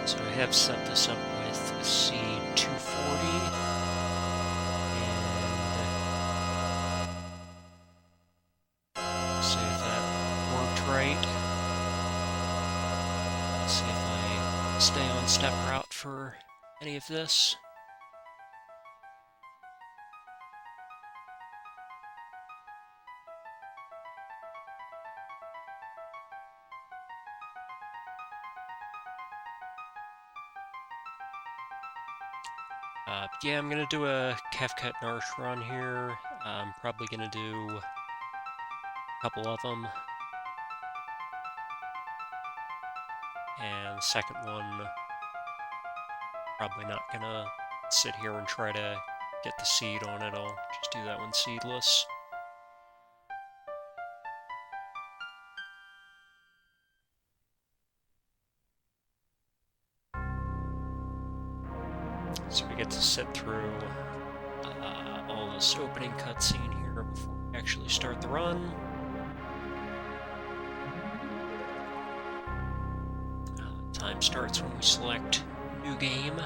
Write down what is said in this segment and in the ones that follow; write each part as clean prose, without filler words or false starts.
So I have set this up with a seed 240, and see if that worked right. See if I stay on step route for any of this. Yeah, I'm gonna do a Kefka Narshe run here. I'm probably gonna do a couple of them. And the second one, probably not gonna sit here and try to get the seed on it. I'll just do that one seedless. So we get to sit through all this opening cutscene here before we actually start the run. Time starts when we select New Game.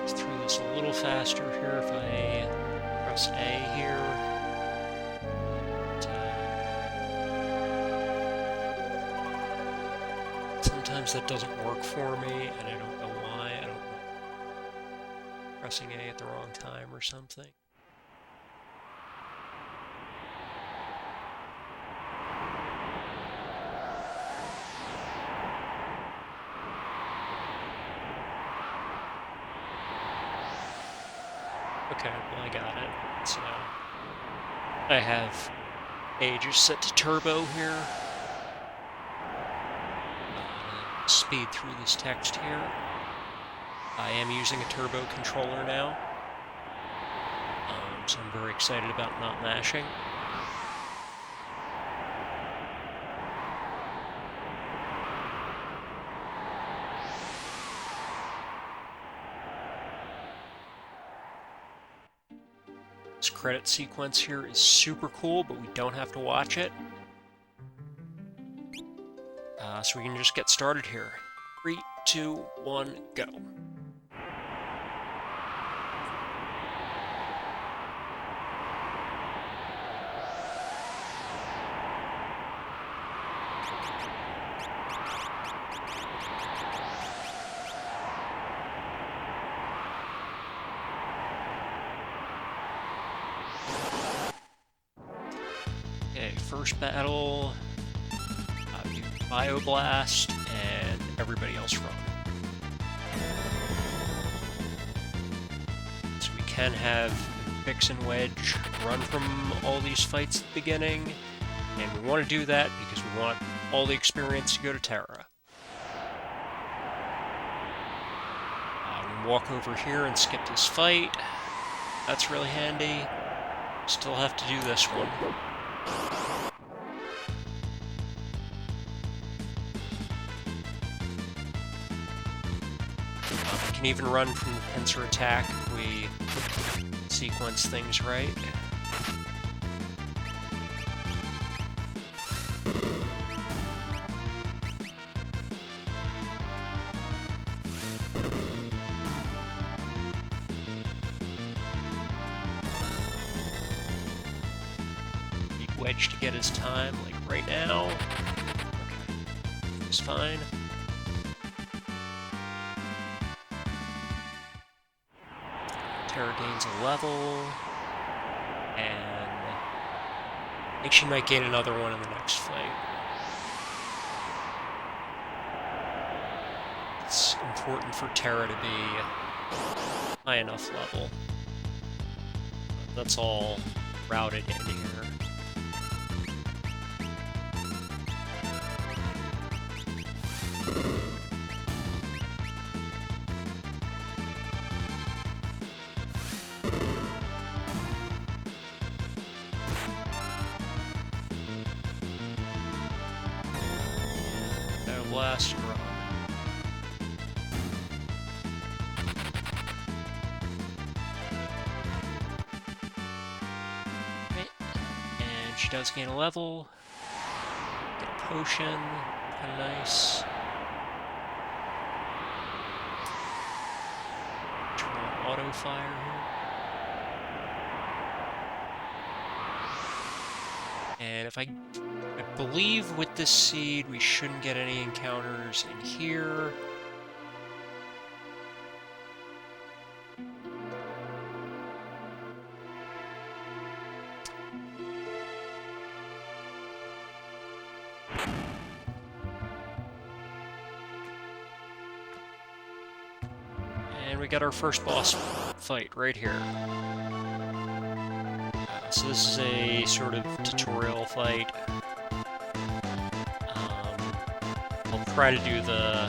Through this a little faster here if I press A here. But, sometimes that doesn't work for me, and I don't know why. I don't know. Pressing A at the wrong time or something. Okay, well I got it. So I have A just set to turbo here. Speed through this text here. I am using a turbo controller now, so I'm very excited about not mashing. This credit sequence here is super cool, but we don't have to watch it. So we can just get started here. 3, 2, 1, go. Okay, first battle. Bioblast, and everybody else run. So we can have Vix and Wedge run from all these fights at the beginning, and we want to do that because we want all the experience to go to Terra. We walk over here and skip this fight. That's really handy. Still have to do this one. We can even run from the pincer attack if we sequence things right. Need Wedge to get his time, like right now. Okay, he's fine. Terra gains a level, and I think she might gain another one in the next fight. It's important for Terra to be high enough level. That's all routed in here. she does gain a level. Get a potion. Kind of nice. Turn on auto fire here. And if I believe with this seed, we shouldn't get any encounters in here. And we got our first boss fight right here. So this is a sort of tutorial fight. I'll try to do the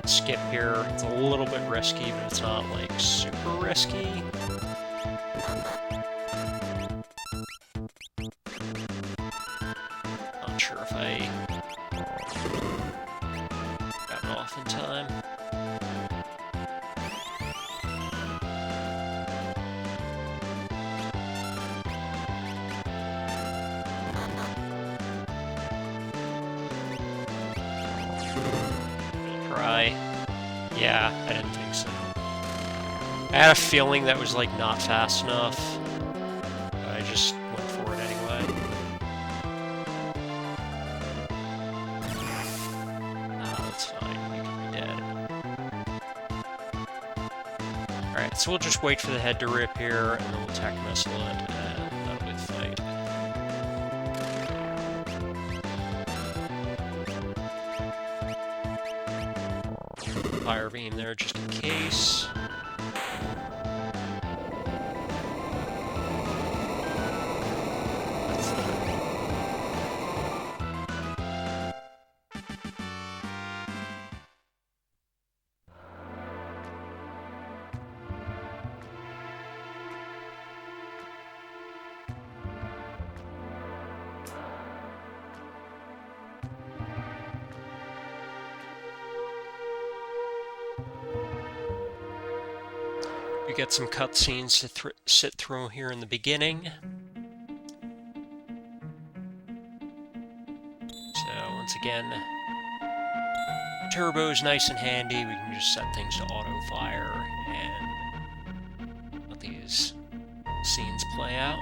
skip here. It's a little bit risky, but it's not like super risky. Not sure if I got it off in time. Yeah, I didn't think so. I had a feeling that was, like, not fast enough. But I just went for it anyway. That's fine. You can be dead. Alright, so we'll just wait for the head to rip here, and then we'll attack missile it, and that'll be the fight. Fire beam there just in case. We get some cutscenes to sit through here in the beginning. So, once again, turbo's nice and handy. We can just set things to auto-fire and let these scenes play out.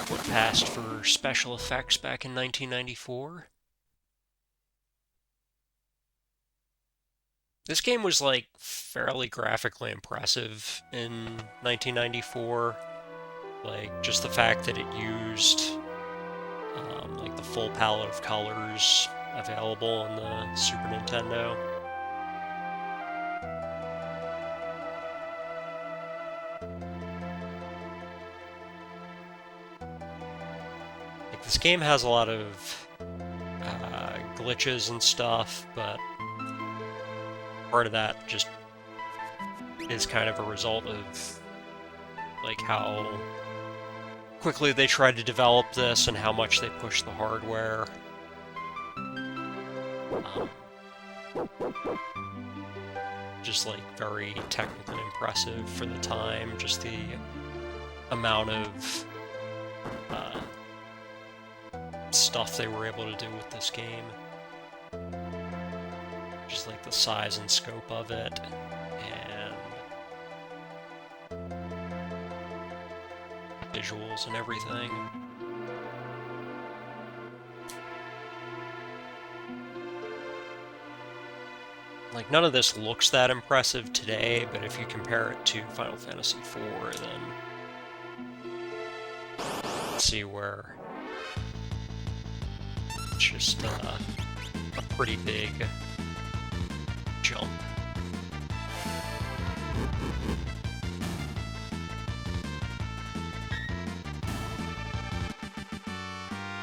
What passed for special effects back in 1994. This game was, like, fairly graphically impressive in 1994. Like, just the fact that it used, like, the full palette of colors available in the Super Nintendo. This game has a lot of glitches and stuff, but part of that just is kind of a result of like how quickly they tried to develop this and how much they pushed the hardware. Just like very technically impressive for the time, just the amount of stuff they were able to do with this game. Just like the size and scope of it, and visuals and everything. Like, none of this looks that impressive today, but if you compare it to Final Fantasy IV, then let's see where it's just a pretty big jump.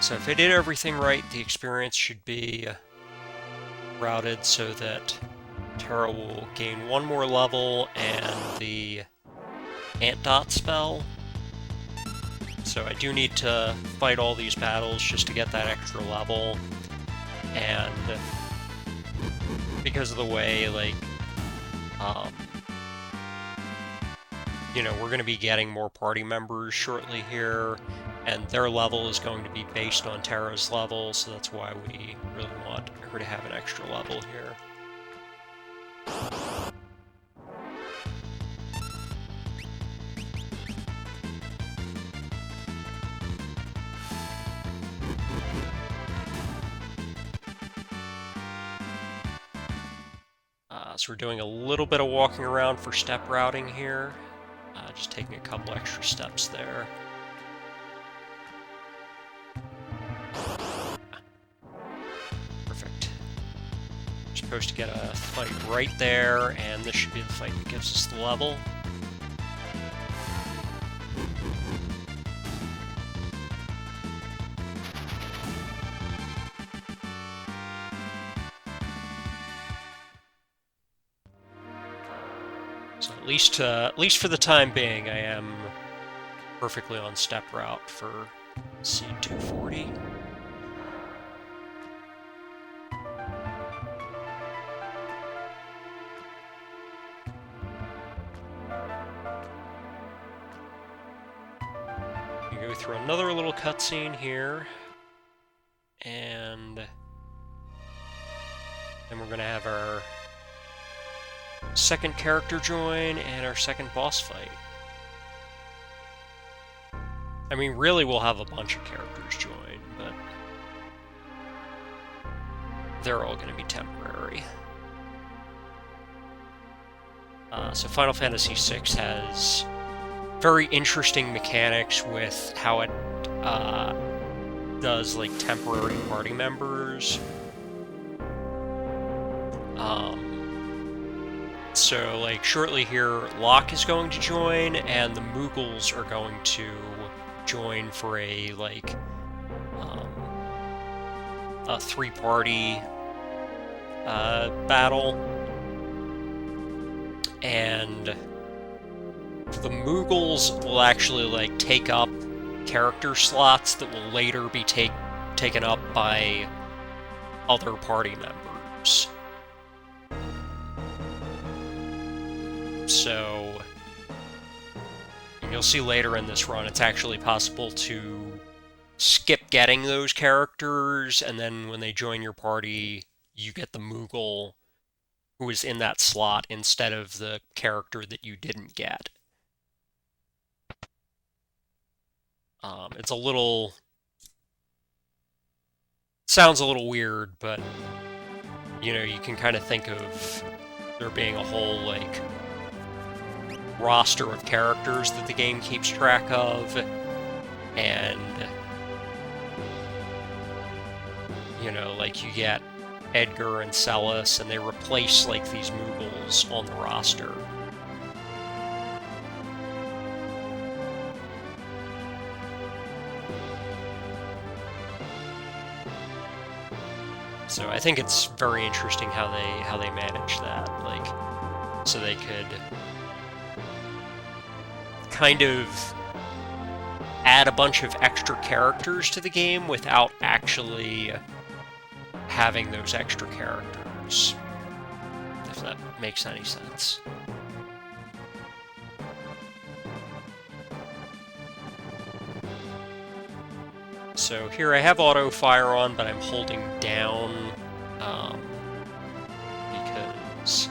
So if I did everything right, the experience should be routed so that Terra will gain one more level and the Ant Dot spell. So So I do need to fight all these battles just to get that extra level, and because of the way, like, you know, we're going to be getting more party members shortly here, and their level is going to be based on Terra's level, so that's why we really want her to have an extra level here. So we're doing a little bit of walking around for step routing here, just taking a couple extra steps there. Perfect. We're supposed to get a fight right there, and this should be the fight that gives us the level. So at least for the time being, I am perfectly on step route for Seed 240. You go through another little cutscene here, and then we're gonna have our second character join and our second boss fight. I mean, really, we'll have a bunch of characters join, but they're all going to be temporary. So Final Fantasy VI has very interesting mechanics with how it does, like, temporary party members. So, like, shortly here, Locke is going to join, and the Moogles are going to join for a, like, a three-party battle. And the Moogles will actually, like, take up character slots that will later be taken up by other party members. So, you'll see later in this run, it's actually possible to skip getting those characters, and then when they join your party, you get the Moogle who is in that slot instead of the character that you didn't get. It's a little... sounds a little weird, but, you know, you can kind of think of there being a whole, like, roster of characters that the game keeps track of, and, you know, like, you get Edgar and Celis, and they replace, like, these Moogles on the roster. So I think it's very interesting how they manage that, like, so they could kind of add a bunch of extra characters to the game without actually having those extra characters, if that makes any sense. So here I have auto fire on, but I'm holding down because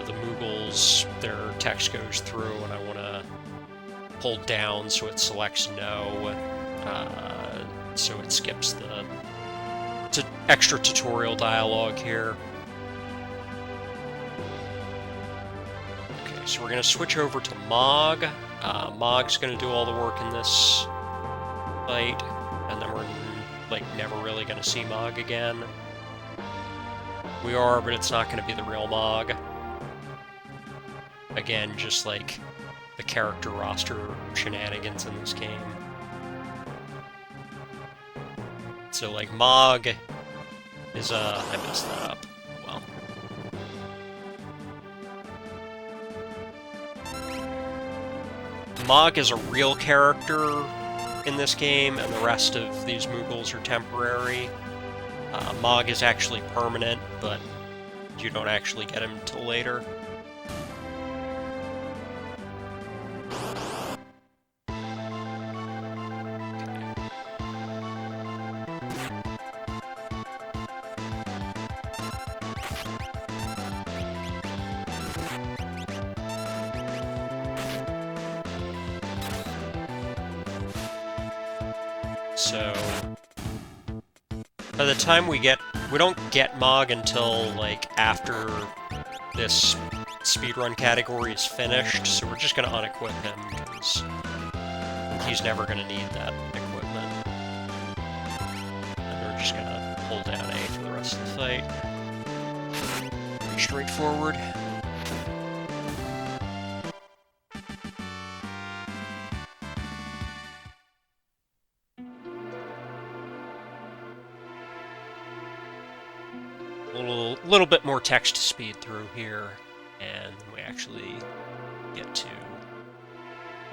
the Moogles, their text goes through, and I want to hold down so it selects no, so it skips the extra tutorial dialogue here. Okay, so we're going to switch over to Mog. Mog's going to do all the work in this fight, and then we're, like, never really going to see Mog again. We are, but it's not going to be the real Mog. Again, just like the character roster shenanigans in this game. So, like, Mog is, I messed that up. Well. Mog is a real character in this game, and the rest of these Moogles are temporary. Mog is actually permanent, but you don't actually get him until later. So, by the time we don't get Mog until, like, after this speedrun category is finished, so we're just gonna unequip him, because he's never gonna need that equipment. And we're just gonna hold down A for the rest of the fight. Pretty straightforward. A little bit more text to speed through here, and we actually get to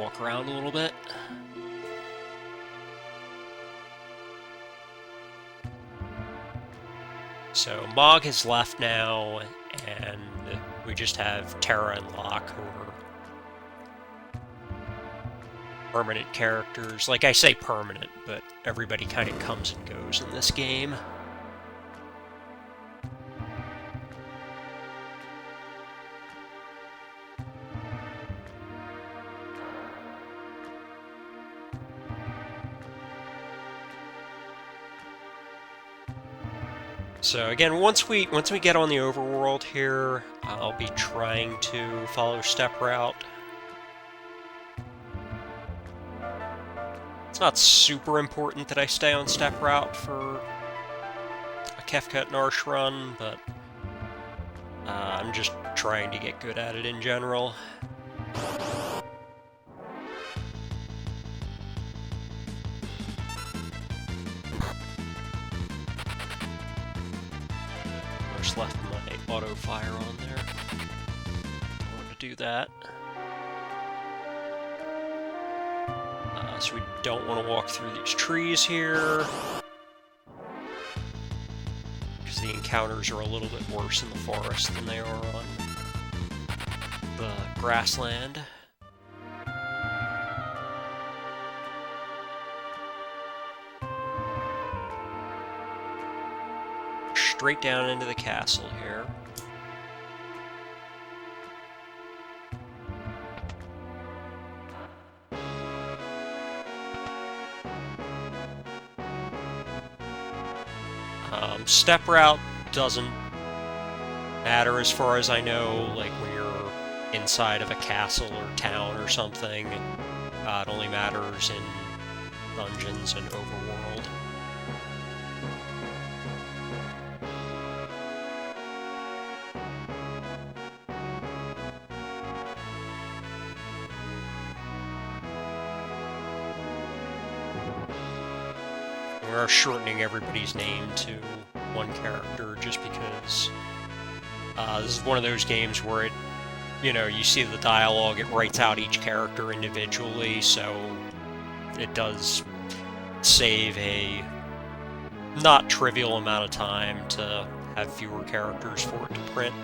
walk around a little bit. So Mog has left now, and we just have Terra and Locke, who are permanent characters. Like, I say permanent, but everybody kind of comes and goes in this game. So again, once we get on the overworld here, I'll be trying to follow step route. It's not super important that I stay on step route for a Kefka at Narshe run, but I'm just trying to get good at it in general. Left my auto fire on there. I want to do that. So we don't want to walk through these trees here, because the encounters are a little bit worse in the forest than they are on the grassland. Straight down into the castle here. Step route doesn't matter as far as I know, like when you're inside of a castle or town or something. It only matters in dungeons and overworld. We are shortening everybody's name to one character just because this is one of those games where it, you see the dialogue, it writes out each character individually, so it does save a not trivial amount of time to have fewer characters for it to print.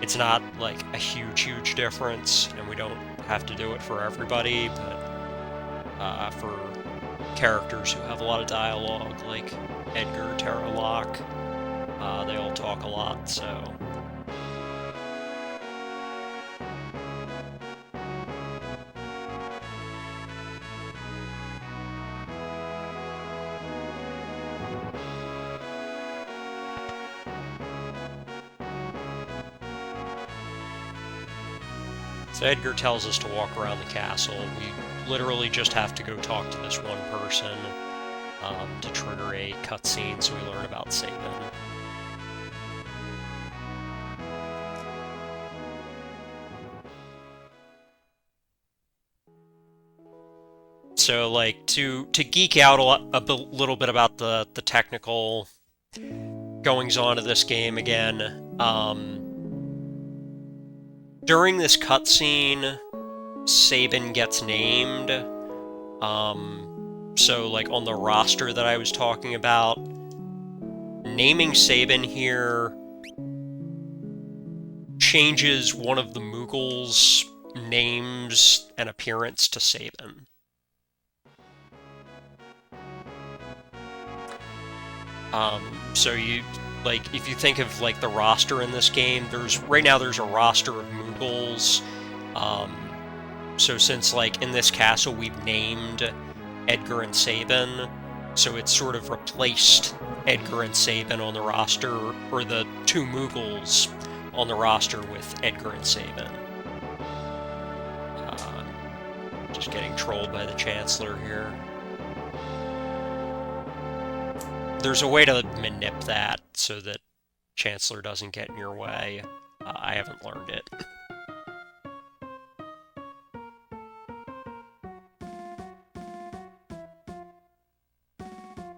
It's not like a huge difference, and we don't have to do it for everybody, but for characters who have a lot of dialogue, like Edgar, Terra, Locke, they all talk a lot, so... So Edgar tells us to walk around the castle. We literally just have to go talk to this one person to trigger a cutscene so we learn about Sabin. So, like, to geek out a little bit about the technical goings-on of this game again, during this cutscene, Sabin gets named. So, like, on the roster that I was talking about, naming Sabin here changes one of the Moogles' names and appearance to Sabin. So you, like, if you think of, like, the roster in this game, right now there's a roster of Moogles. So since, like, in this castle we've named Edgar and Sabin, so it's sort of replaced Edgar and Sabin on the roster, or the two Moogles on the roster with Edgar and Sabin. Just getting trolled by the Chancellor here. There's a way to manip that so that Chancellor doesn't get in your way. I haven't learned it.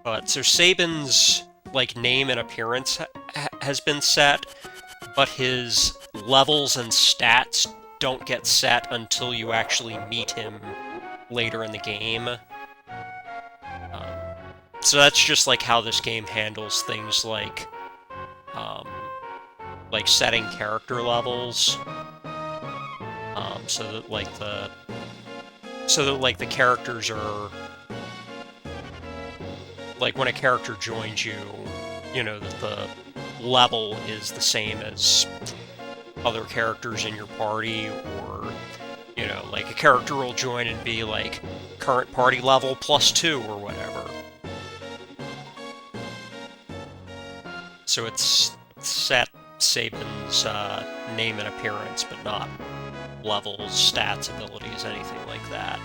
But so Sabin's, like, name and appearance has been set, but his levels and stats don't get set until you actually meet him later in the game. So that's just, like, how this game handles things like setting character levels, so that the characters are, like, when a character joins you, you know, that the level is the same as other characters in your party, or, you know, like, a character will join and be, like, current party level +2 or whatever. So it's set Sabin's name and appearance, but not levels, stats, abilities, anything like that.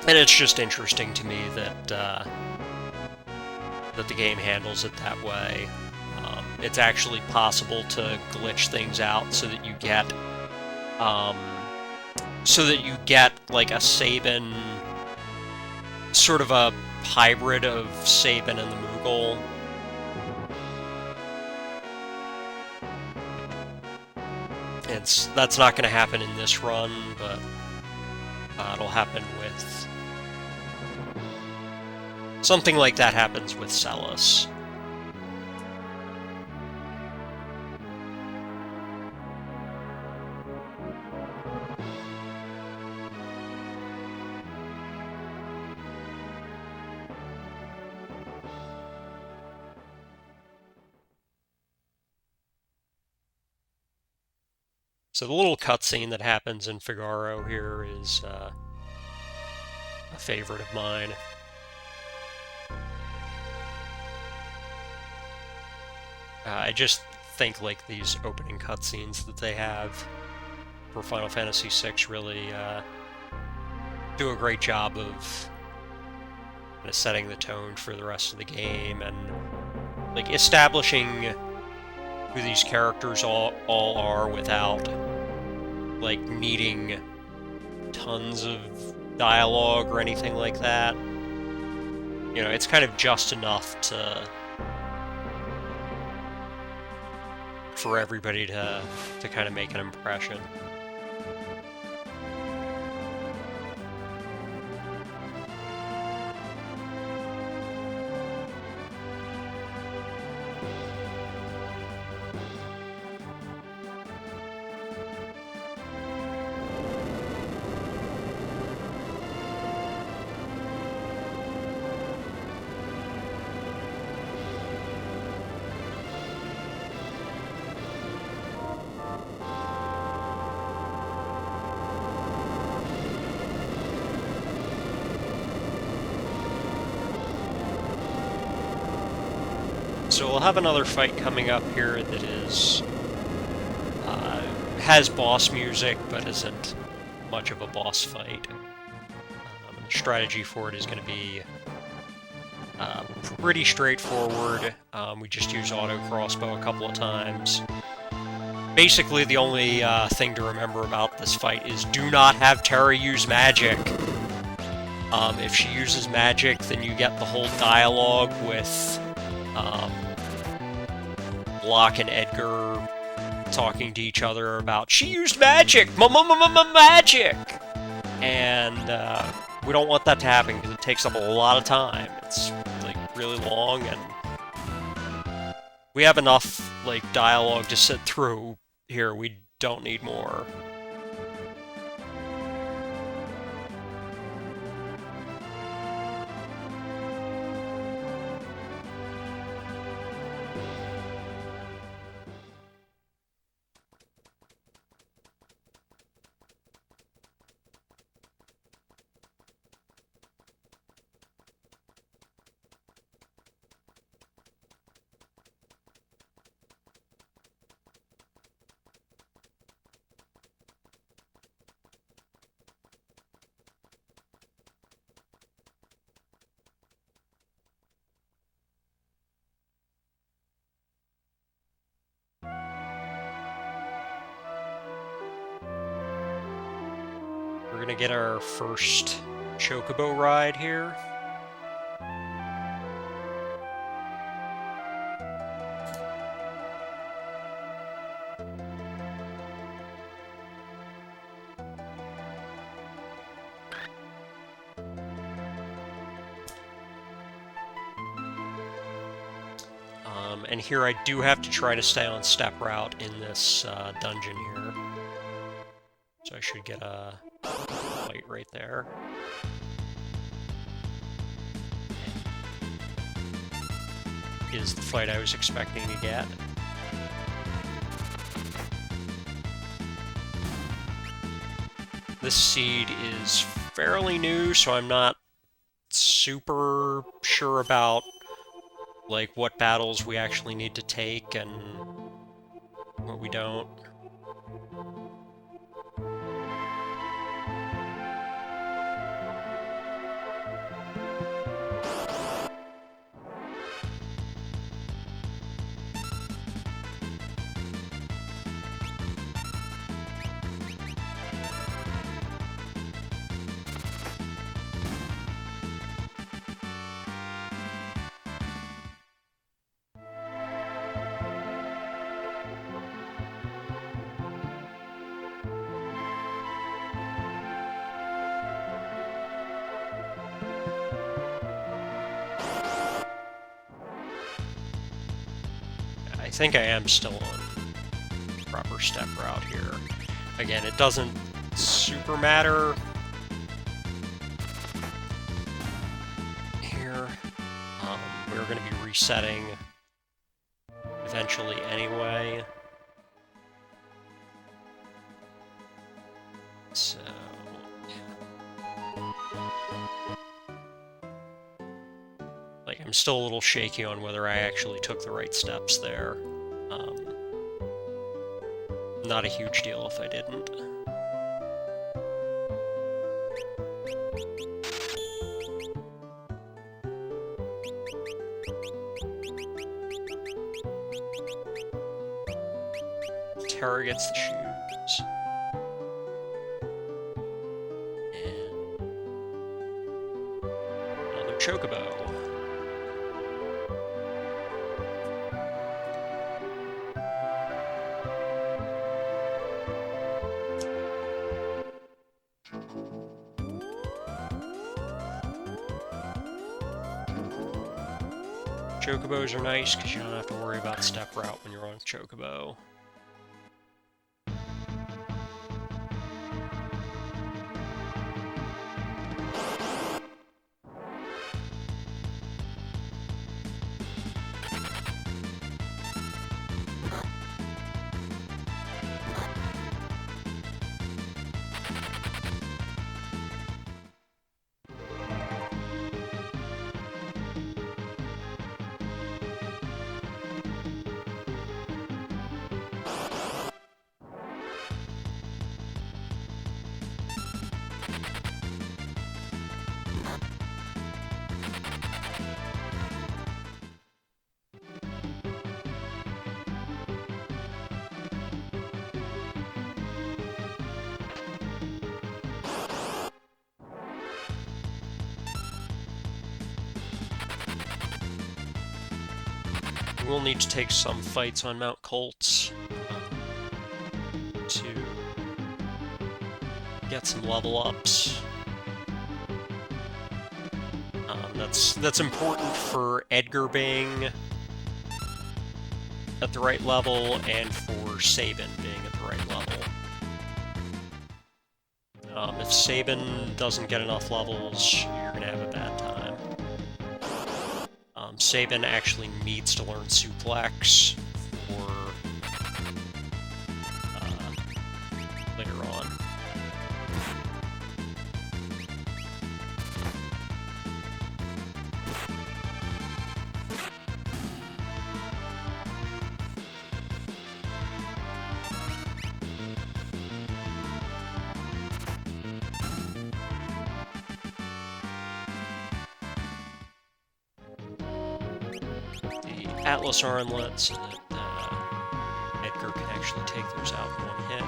And it's just interesting to me that that the game handles it that way. It's actually possible to glitch things out so that you get like a Sabin, sort of a hybrid of Sabin and the Moogle. That's not going to happen in this run, but it'll happen with... something like that happens with Celis. So the little cutscene that happens in Figaro here is a favorite of mine. I just think, like, these opening cutscenes that they have for Final Fantasy VI really do a great job of kind of setting the tone for the rest of the game, and, like, establishing who these characters all are without, like, needing tons of dialogue or anything like that. You know, it's kind of just enough for everybody to kind of make an impression. So we'll have another fight coming up here that is has boss music, but isn't much of a boss fight. The strategy for it is going to be pretty straightforward. We just use auto crossbow a couple of times. Basically, the only thing to remember about this fight is do not have Terra use magic. If she uses magic, then you get the whole dialogue with Locke and Edgar talking to each other about, she used magic! Magic! And we don't want that to happen because it takes up a lot of time. It's like really long, and we have enough like dialogue to sit through here. We don't need more. We're gonna get our first chocobo ride here. And here I do have to try to stay on step route in this dungeon here. So I should get a light right there. Is the fight I was expecting to get. This seed is fairly new, so I'm not super sure about like what battles we actually need to take and what we don't. I think I am still on proper step route here. Again, it doesn't super matter here. We're going to be resetting eventually anyway. So, like, I'm still a little shaky on whether I actually took the right steps there. Not a huge deal if I didn't. Terra gets the shoes. And another chocobo. Chocobos are nice because you don't have to worry about step route when you're on chocobo. will need to take some fights on Mount Colts to get some level ups. That's important for Edgar being at the right level and for Sabin being at the right level. If Sabin doesn't get enough levels, you're gonna have a bad time. Sabin actually needs to learn Suplex for later on. Atlas armlet so that Edgar can actually take those out in one hit.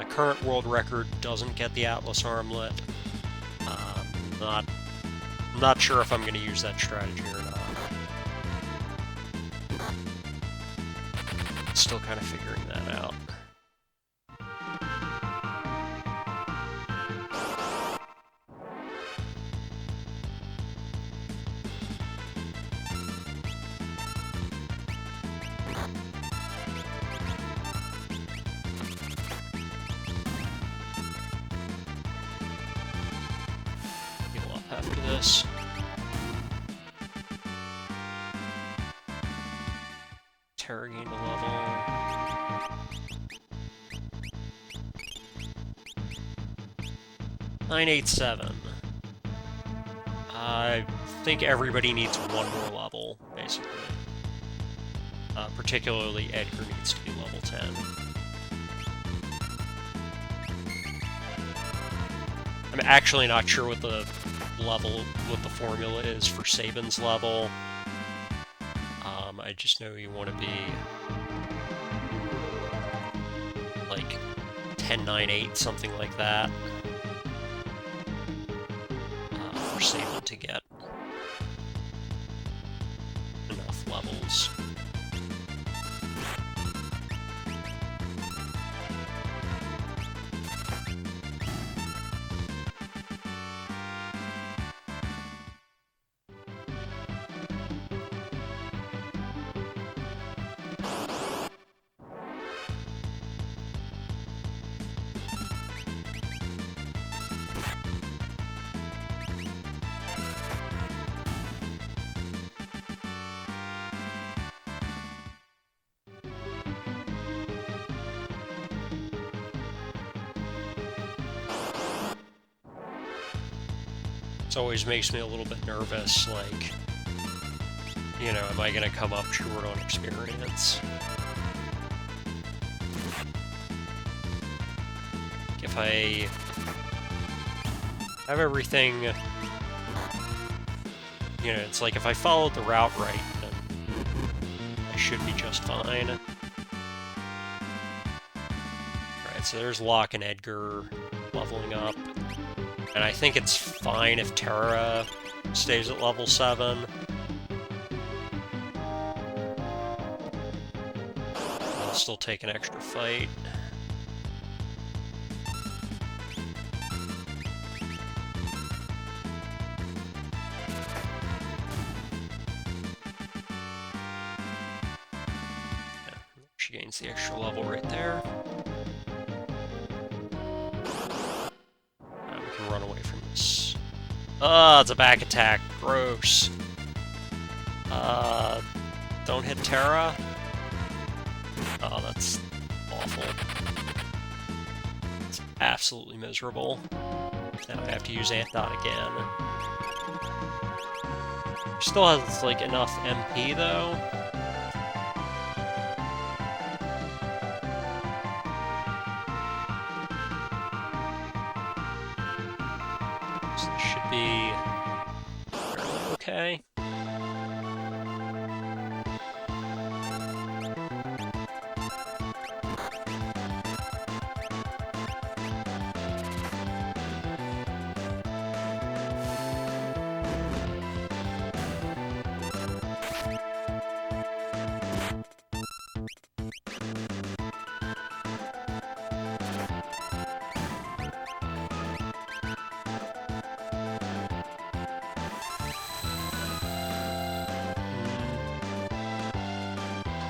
Current world record doesn't get the Atlas armlet. Not sure if I'm going to use that strategy or not. Still kind of figuring that out. After this. Terra gained a level. $987. I think everybody needs one more level, basically. Particularly Edgar needs to be level 10. I'm actually not sure what the formula is for Sabin's level. I just know you want to be like 10, 9, 8, something like that, for Sabin to get enough levels. Always makes me a little bit nervous, like, you know, am I gonna come up short on experience? If I have everything, you know, it's like if I followed the route right, then I should be just fine. Right, so there's Locke and Edgar leveling up. And I think it's fine if Terra stays at level 7. I'll still take an extra fight. Yeah, she gains the extra level right there. Run away from this. It's a back attack. Gross. Don't hit Terra. Oh, that's awful. It's absolutely miserable. Now I have to use Antdot again. Still has, like, enough MP, though. Should be fairly okay.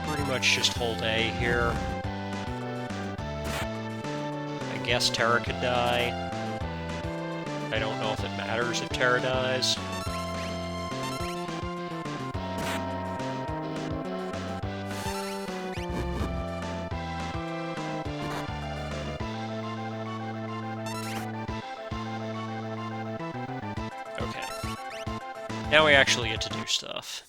Pretty much just hold A here. I guess Terra could die. I don't know if it matters if Terra dies. Okay. Now we actually get to do stuff.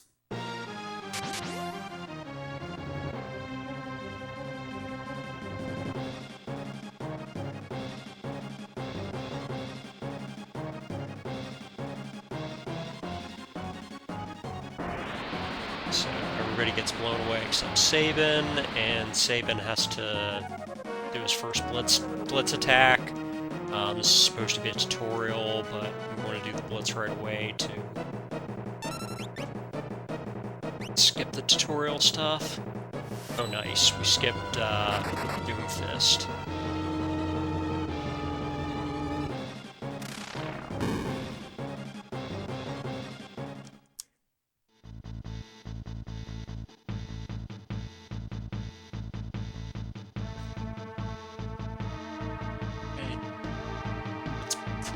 So everybody gets blown away except Sabin, and Sabin has to do his first blitz attack. This is supposed to be a tutorial, but we want to do the blitz right away to skip the tutorial stuff. Oh nice, we skipped Doom Fist.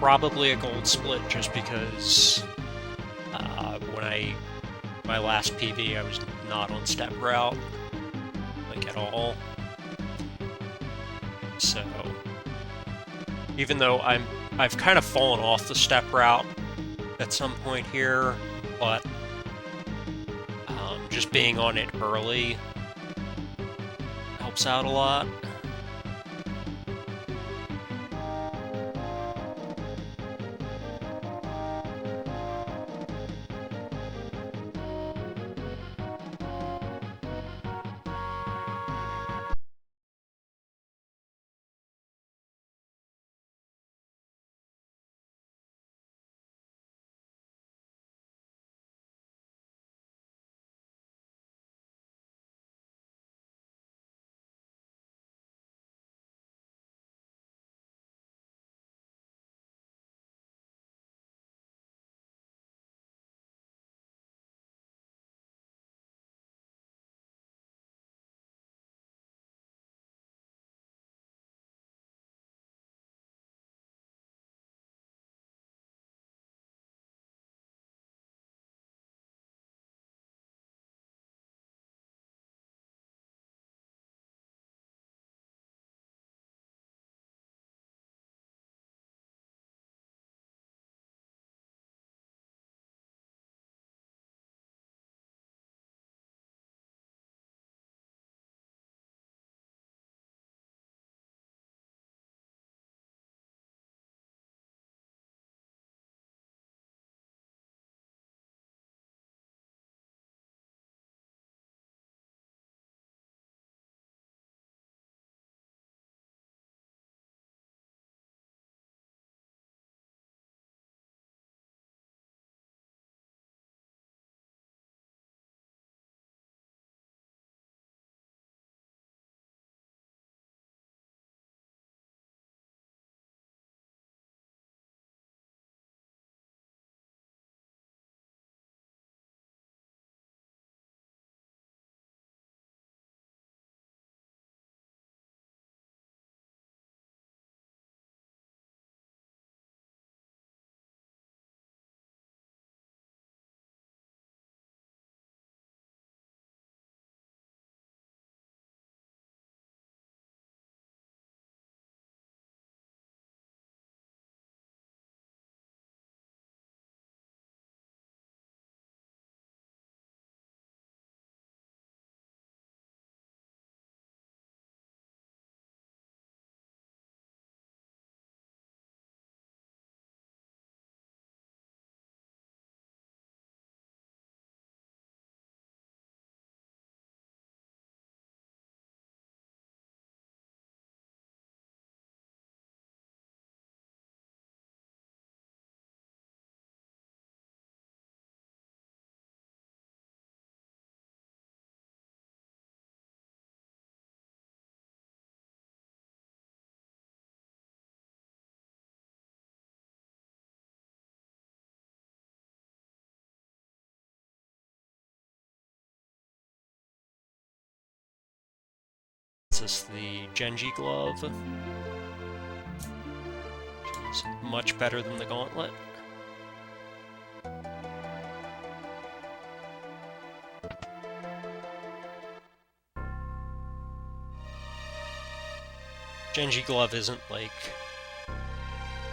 Probably a gold split just because when my last PB I was not on step route, like at all. So even though I've kind of fallen off the step route at some point here, but just being on it early helps out a lot. gets us the Genji glove, which is much better than the gauntlet. Genji glove isn't like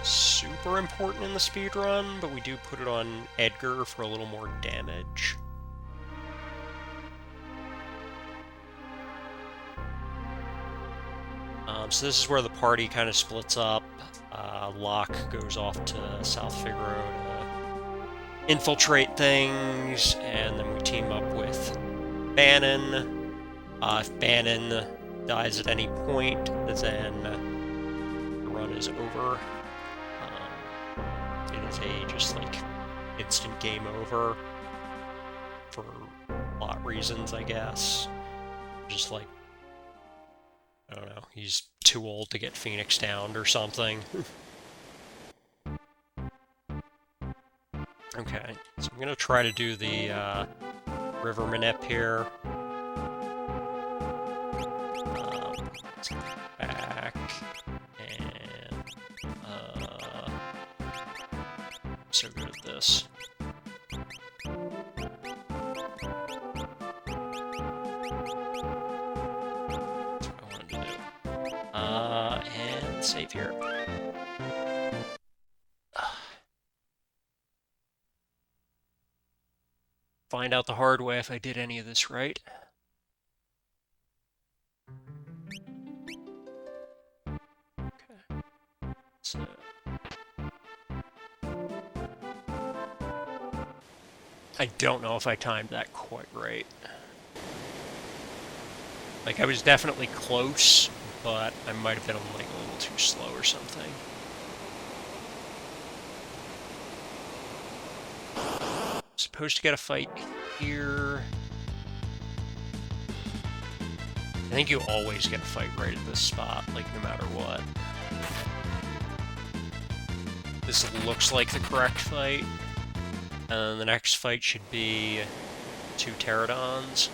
super important in the speedrun, but we do put it on Edgar for a little more damage. So this is where the party kind of splits up. Locke goes off to South Figaro to infiltrate things, and then we team up with Bannon. If Bannon dies at any point, then the run is over. It is a just like instant game over for plot reasons, I guess. Just like, I don't know, he's too old to get Phoenix downed or something. Okay, so I'm gonna try to do the river manip here. Let's go back and so good at this. That's what I wanted to do. And save here. Find out the hard way if I did any of this right. Okay. So I don't know if I timed that quite right. Like, I was definitely close, but I might have been like a little too slow or something. Supposed to get a fight here. I think you always get a fight right at this spot, like no matter what. This looks like the correct fight. And the next fight should be 2 pterodons.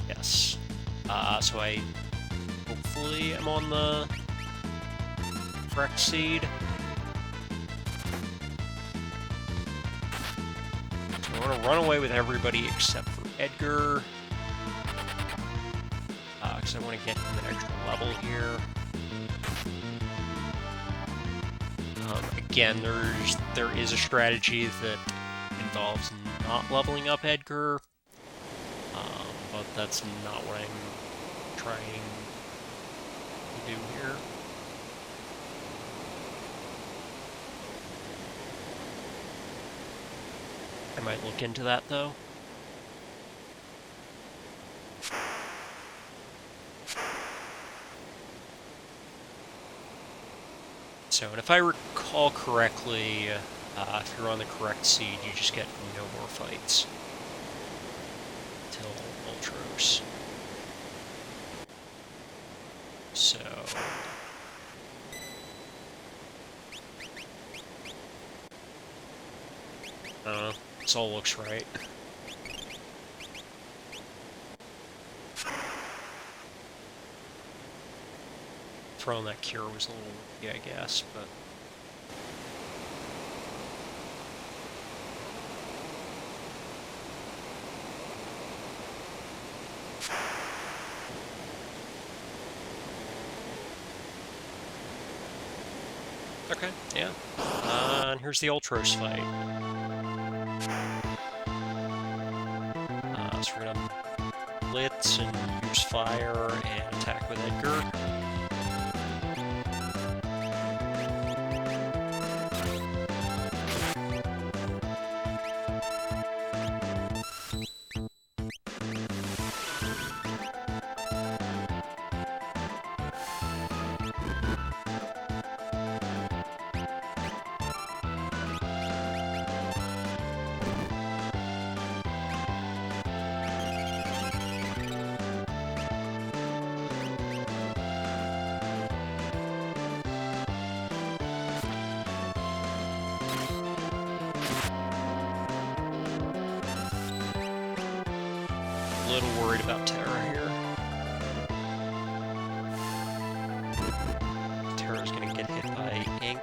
Yes. So I hopefully am on the correct seed. So I want to run away with everybody except for Edgar. Because I want to get him an extra level here. Again, there is a strategy that involves not leveling up Edgar, but that's not what I'm trying to do here. I might look into that, though. So, and if I recall correctly, if you're on the correct seed, you just get no more fights until Ultros. So this all looks right. Throwing that cure was a little, yeah, I guess, but okay, yeah. And here's the Ultros fight. So we're gonna blitz and use fire and attack with Edgar. a little worried about Terra here. Terra's gonna get hit by ink.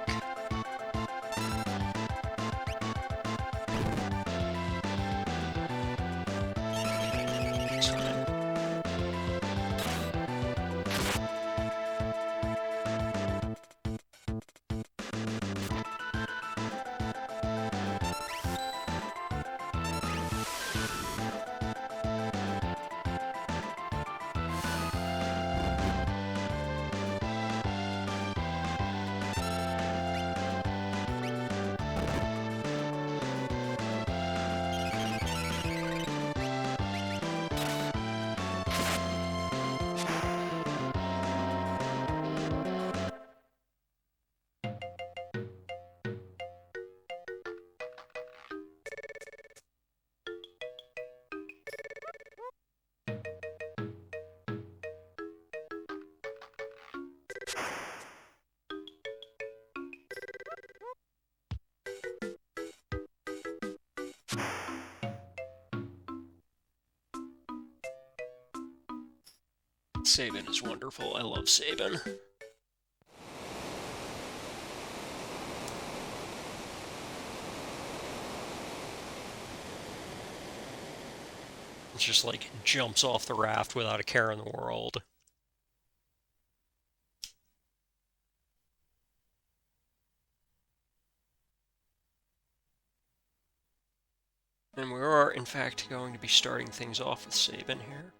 It's fine. Sabin is wonderful. I love Sabin. It's just like jumps off the raft without a care in the world. And we are, in fact, going to be starting things off with Sabin here.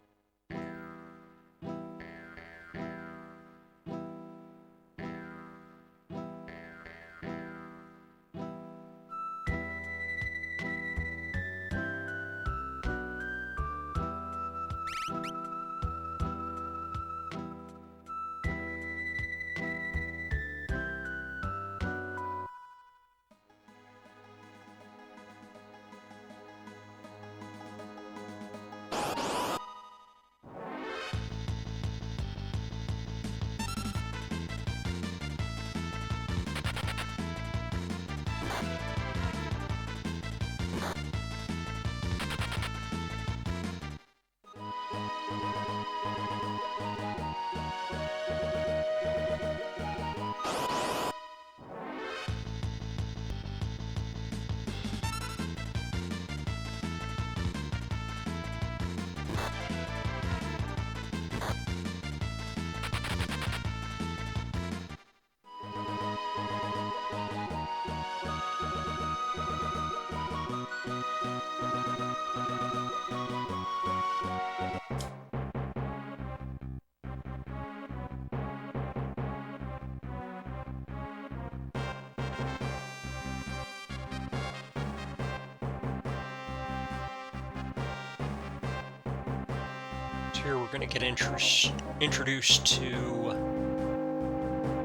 Here we're going to get introduced to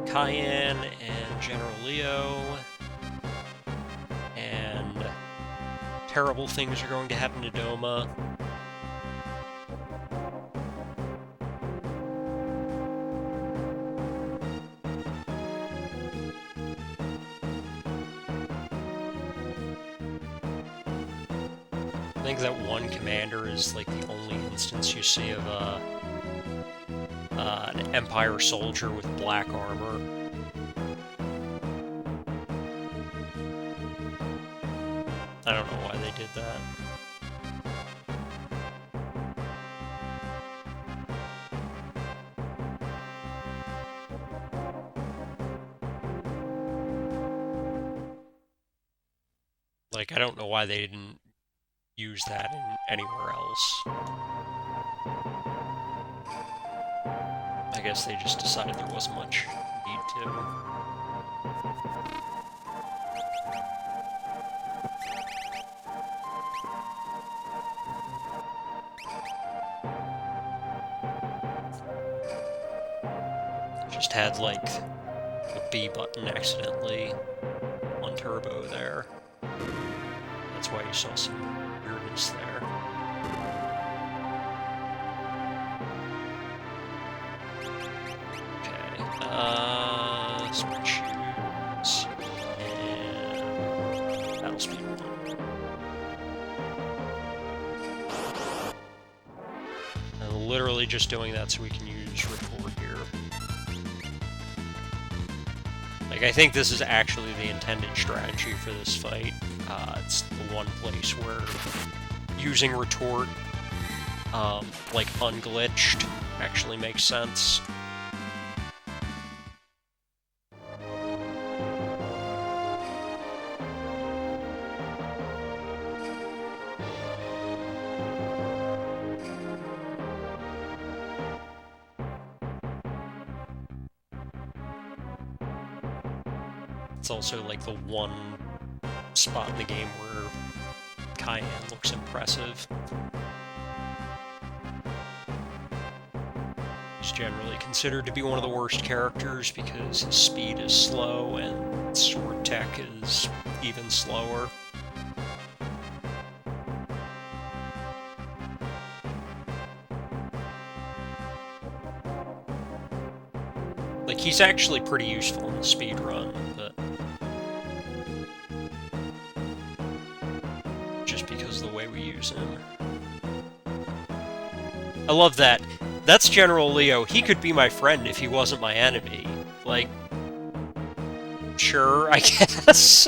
Cayenne and General Leo, and terrible things are going to happen to Doma. I think that one commander is like the only instance you see of an Empire soldier with black armor. I don't know why they did that. Like, I don't know why they didn't use that in anywhere else. I guess they just decided there wasn't much need to. Just had, like, the B button accidentally on turbo there. That's why you saw some weirdness there. Sprint shoes, and battle speed run. literally just doing that so we can use retort here. Like, I think this is actually the intended strategy for this fight. It's the one place where using retort, like, unglitched actually makes sense. It's also, like, the one spot in the game where Cayenne looks impressive. He's generally considered to be one of the worst characters because his speed is slow and sword tech is even slower. Like, he's actually pretty useful in the speedrun, but just because of the way we use him. I love that. That's General Leo. He could be my friend if he wasn't my enemy. Like, sure, I guess.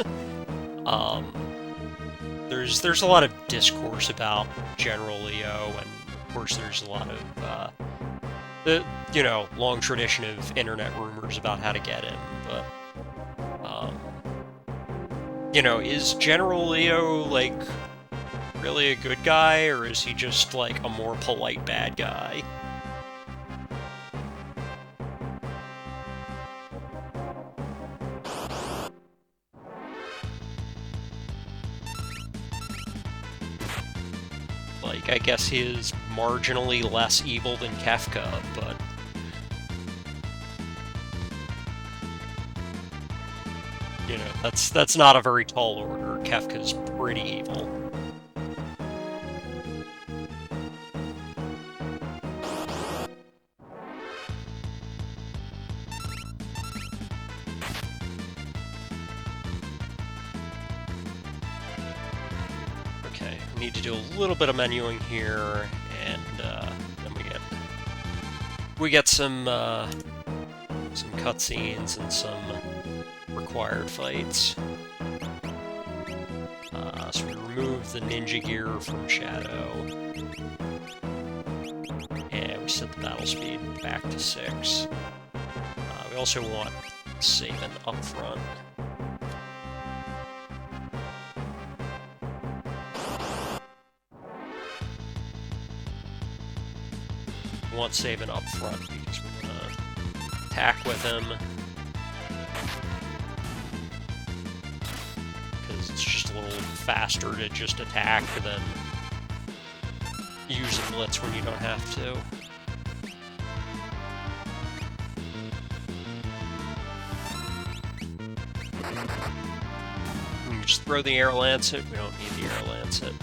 There's a lot of discourse about General Leo, and of course there's a lot of the long tradition of internet rumors about how to get him. But is General Leo like really a good guy, or is he just like a more polite bad guy? Like, I guess he is marginally less evil than Kefka, but that's not a very tall order. Kefka's pretty evil. Okay, we need to do a little bit of menuing here, and then we get some cutscenes and some required fights. So we remove the ninja gear from Shadow, and we set the battle speed back to 6. We also want saving up front. We want saving up front because we're gonna attack with him. It's just a little faster to just attack than use a blitz when you don't have to. You can just throw the air lancet. We don't need the air lancet.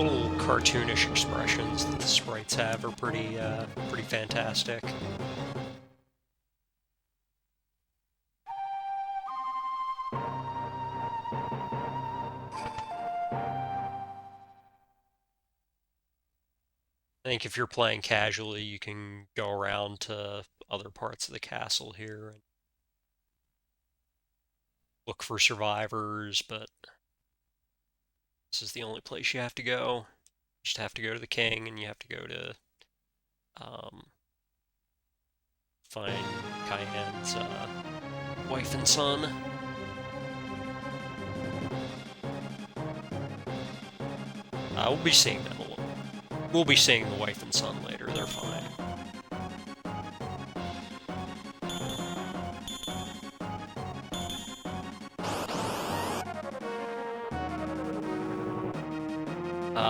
little cartoonish expressions that the sprites have are pretty fantastic. I think if you're playing casually, you can go around to other parts of the castle here and look for survivors, but this is the only place you have to go. You just have to go to the king, and you have to go to find Cayenne's wife and son. We'll be seeing them a little. We'll be seeing the wife and son later. They're fine.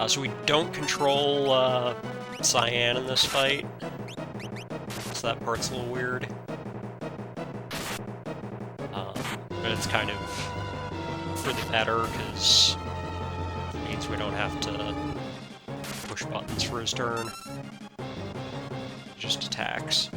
So we don't control Cyan in this fight, so that part's a little weird. But it's kind of for the better, because it means we don't have to push buttons for his turn. He just attacks.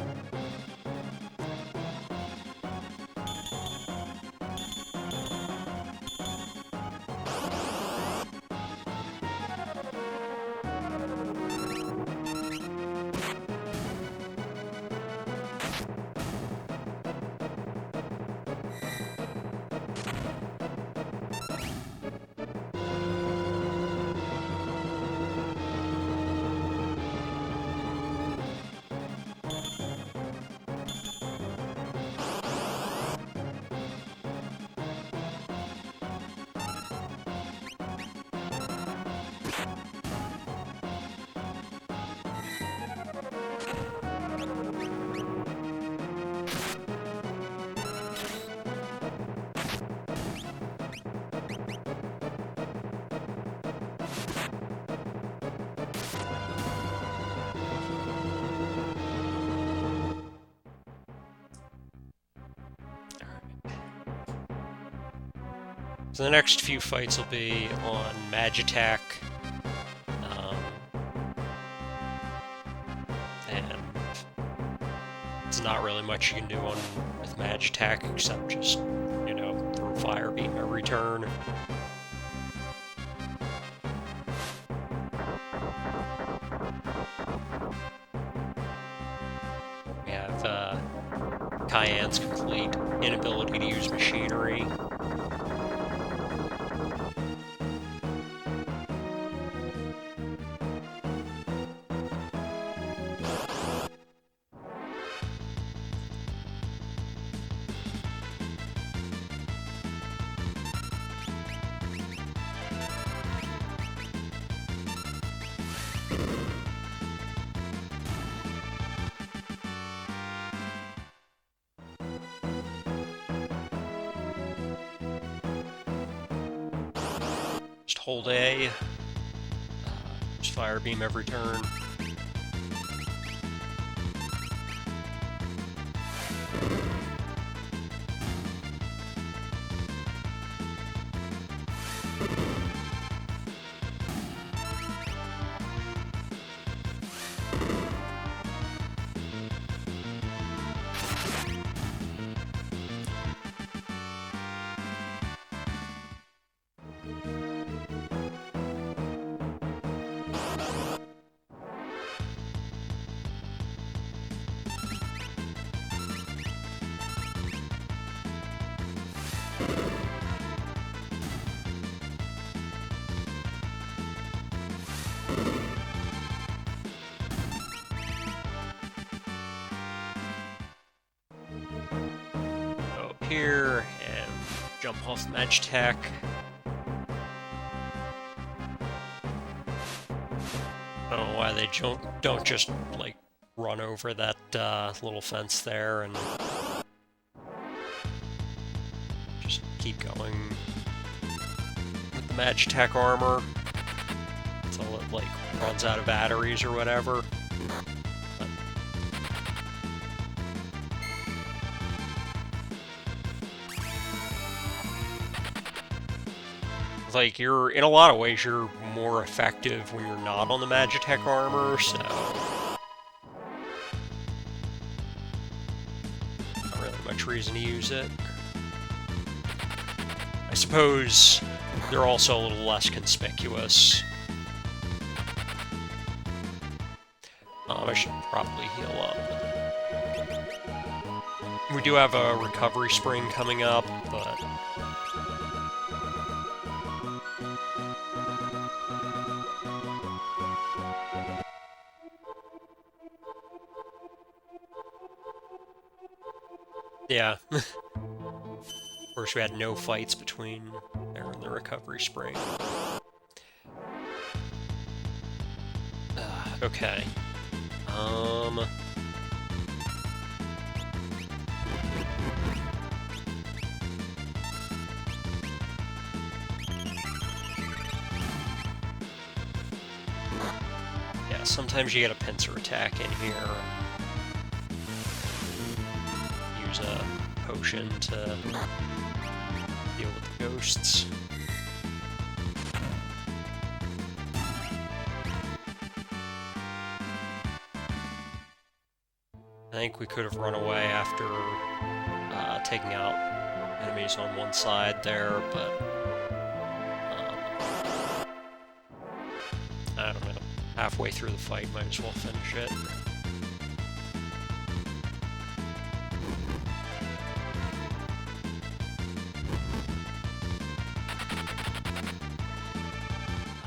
So the next few fights will be on Magitek, and there's not really much you can do with Magitek except just, you know, throw Fire Beam every turn. We have Cayenne's complete inability to use machinery. Just hold A, just Fire Beam every turn. Here and jump off Magitek. I don't know why they don't just like run over that little fence there and just keep going with the Magitek armor until it like runs out of batteries or whatever. Like, you're, in a lot of ways, you're more effective when you're not on the Magitech armor, so... not really much reason to use it. I suppose they're also a little less conspicuous. I should probably heal up. We do have a recovery spring coming up, but... yeah. Of course, we had no fights between there and the recovery spring. Okay. Yeah, sometimes you get a pincer attack in here. Use a potion to deal with the ghosts. I think we could have run away after taking out enemies on one side there, but I don't know. Halfway through the fight, might as well finish it.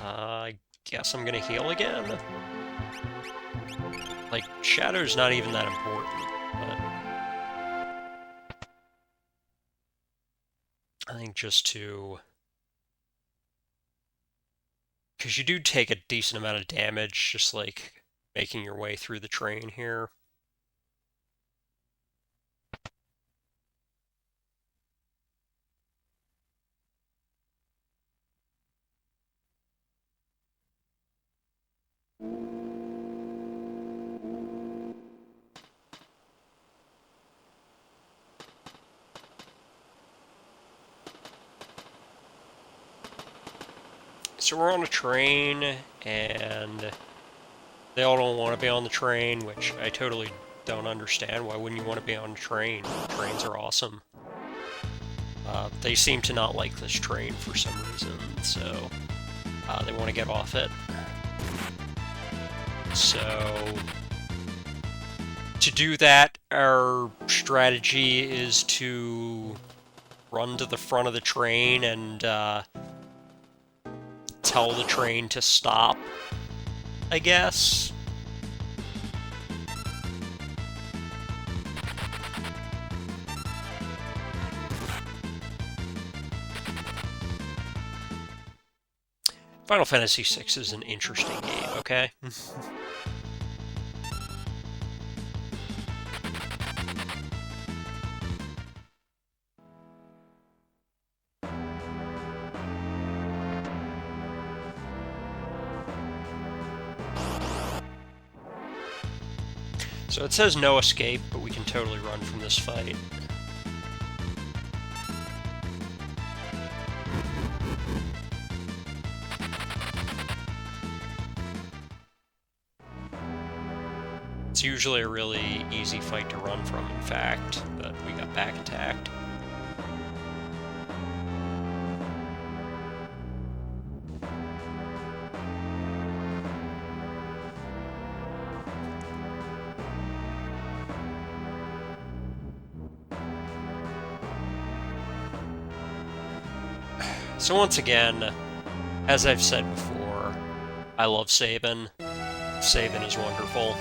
I guess I'm gonna heal again. Like, Shadow's not even that important, but... I think just to... because you do take a decent amount of damage, just, like, making your way through the train here. So we're on a train, and they all don't want to be on the train, which I totally don't understand. Why wouldn't you want to be on a train? Trains are awesome. They seem to not like this train for some reason, so they want to get off it. So to do that, our strategy is to run to the front of the train and tell the train to stop, I guess. Final Fantasy VI is an interesting game, okay? So it says no escape, but we can totally run from this fight. It's usually a really easy fight to run from, in fact, but we got back attacked. So once again, as I've said before, I love Sabin. Sabin is wonderful.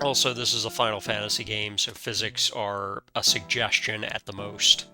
Also, this is a Final Fantasy game, so physics are a suggestion at the most.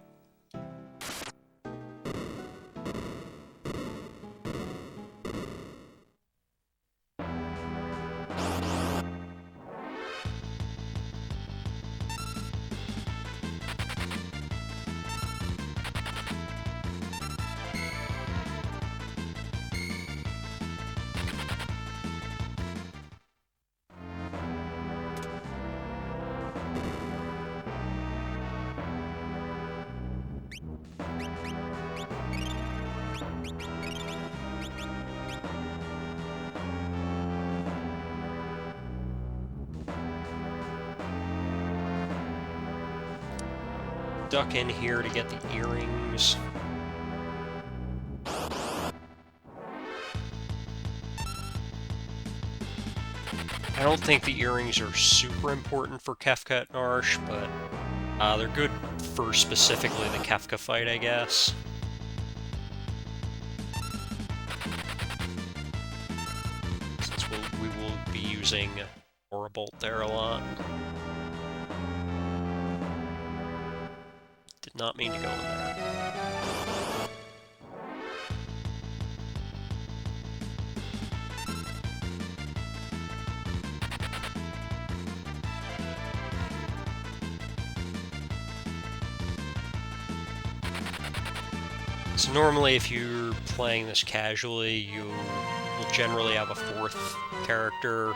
Duck in here to get the earrings. I don't think the earrings are super important for Kefka at Narshe, but they're good for specifically the Kefka fight, I guess. Since we will be using Aura Bolt there a lot. Did not mean to go in there. So normally if you're playing this casually, you will generally have a fourth character,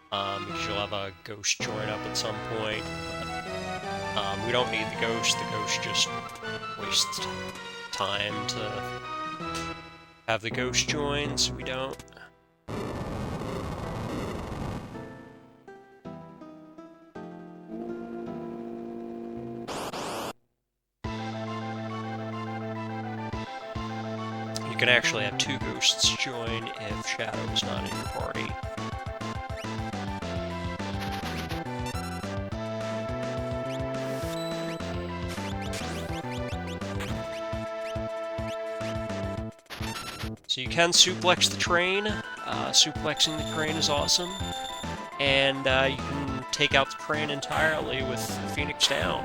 because you'll have a ghost join up at some point. We don't need the ghost just wastes time to have the ghost join, so we don't. You can actually have two ghosts join if Shadow is not in your party. So you can suplex the train. Suplexing the crane is awesome. And you can take out the crane entirely with Phoenix down.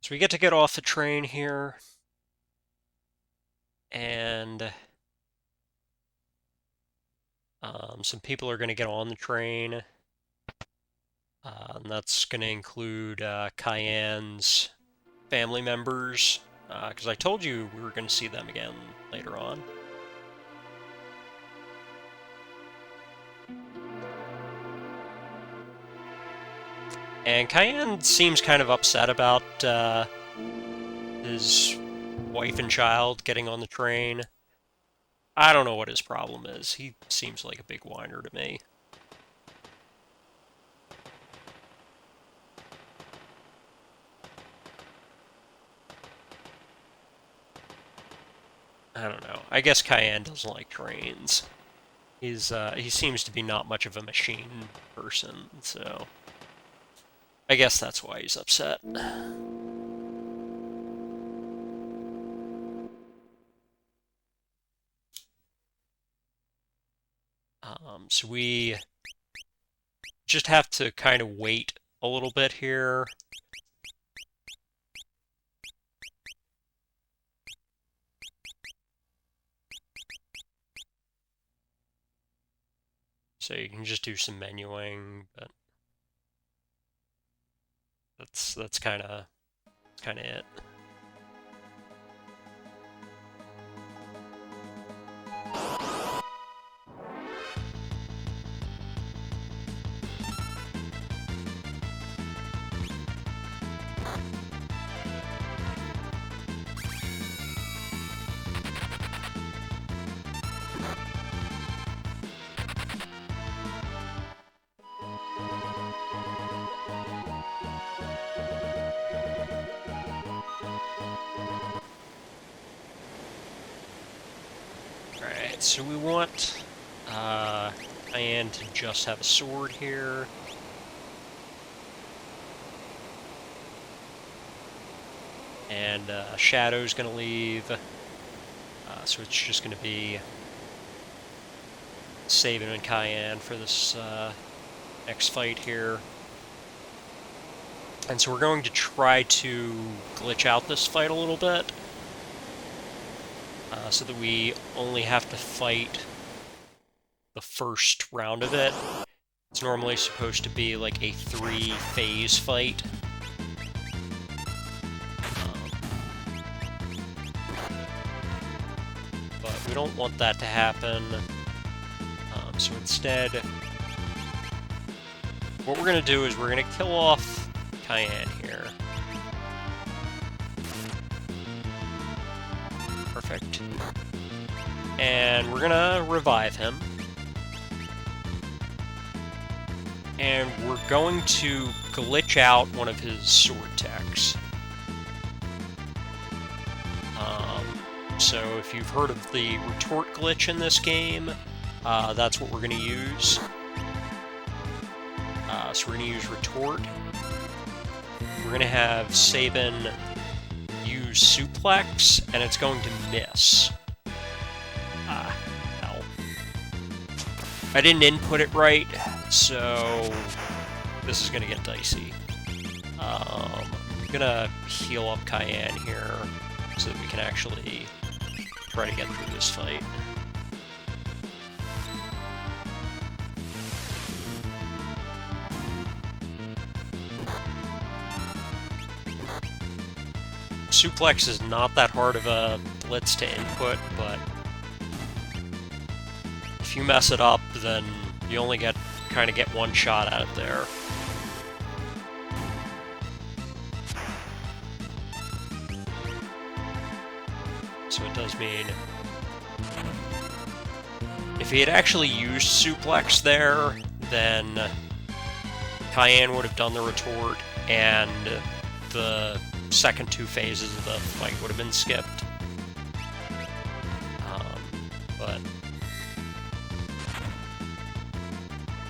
So we get off the train here, and some people are going to get on the train, and that's going to include Cayenne's family members, because I told you we were going to see them again later on. And Cayenne seems kind of upset about his wife and child getting on the train. I don't know what his problem is. He seems like a big whiner to me. I don't know. I guess Cayenne doesn't like trains. He seems to be not much of a machine person, so I guess that's why he's upset. So we just have to kind of wait a little bit here. So you can just do some menuing, but that's kind of it. So we want Cayenne to just have a sword here. and Shadow's gonna leave. So it's just gonna be Sabin and Cayenne for this next fight here. And so we're going to try to glitch out this fight a little bit, so that we only have to fight the first round of it. It's normally supposed to be like a 3-phase fight. But we don't want that to happen. So instead, what we're going to do is we're going to kill off Cayenne here. Perfect. And we're going to revive him. And we're going to glitch out one of his sword techs. So if you've heard of the retort glitch in this game, that's what we're going to use. So we're going to use retort. We're going to have Sabin use suplex, and it's going to miss. Hell. I didn't input it right, so this is going to get dicey. I'm going to heal up Cayenne here so that we can actually try to get through this fight. Suplex is not that hard of a blitz to input, but if you mess it up, then you only kind of get one shot out of there. So it does mean if he had actually used suplex there, then Cayenne would have done the retort, and the second 2 phases of the fight would have been skipped. But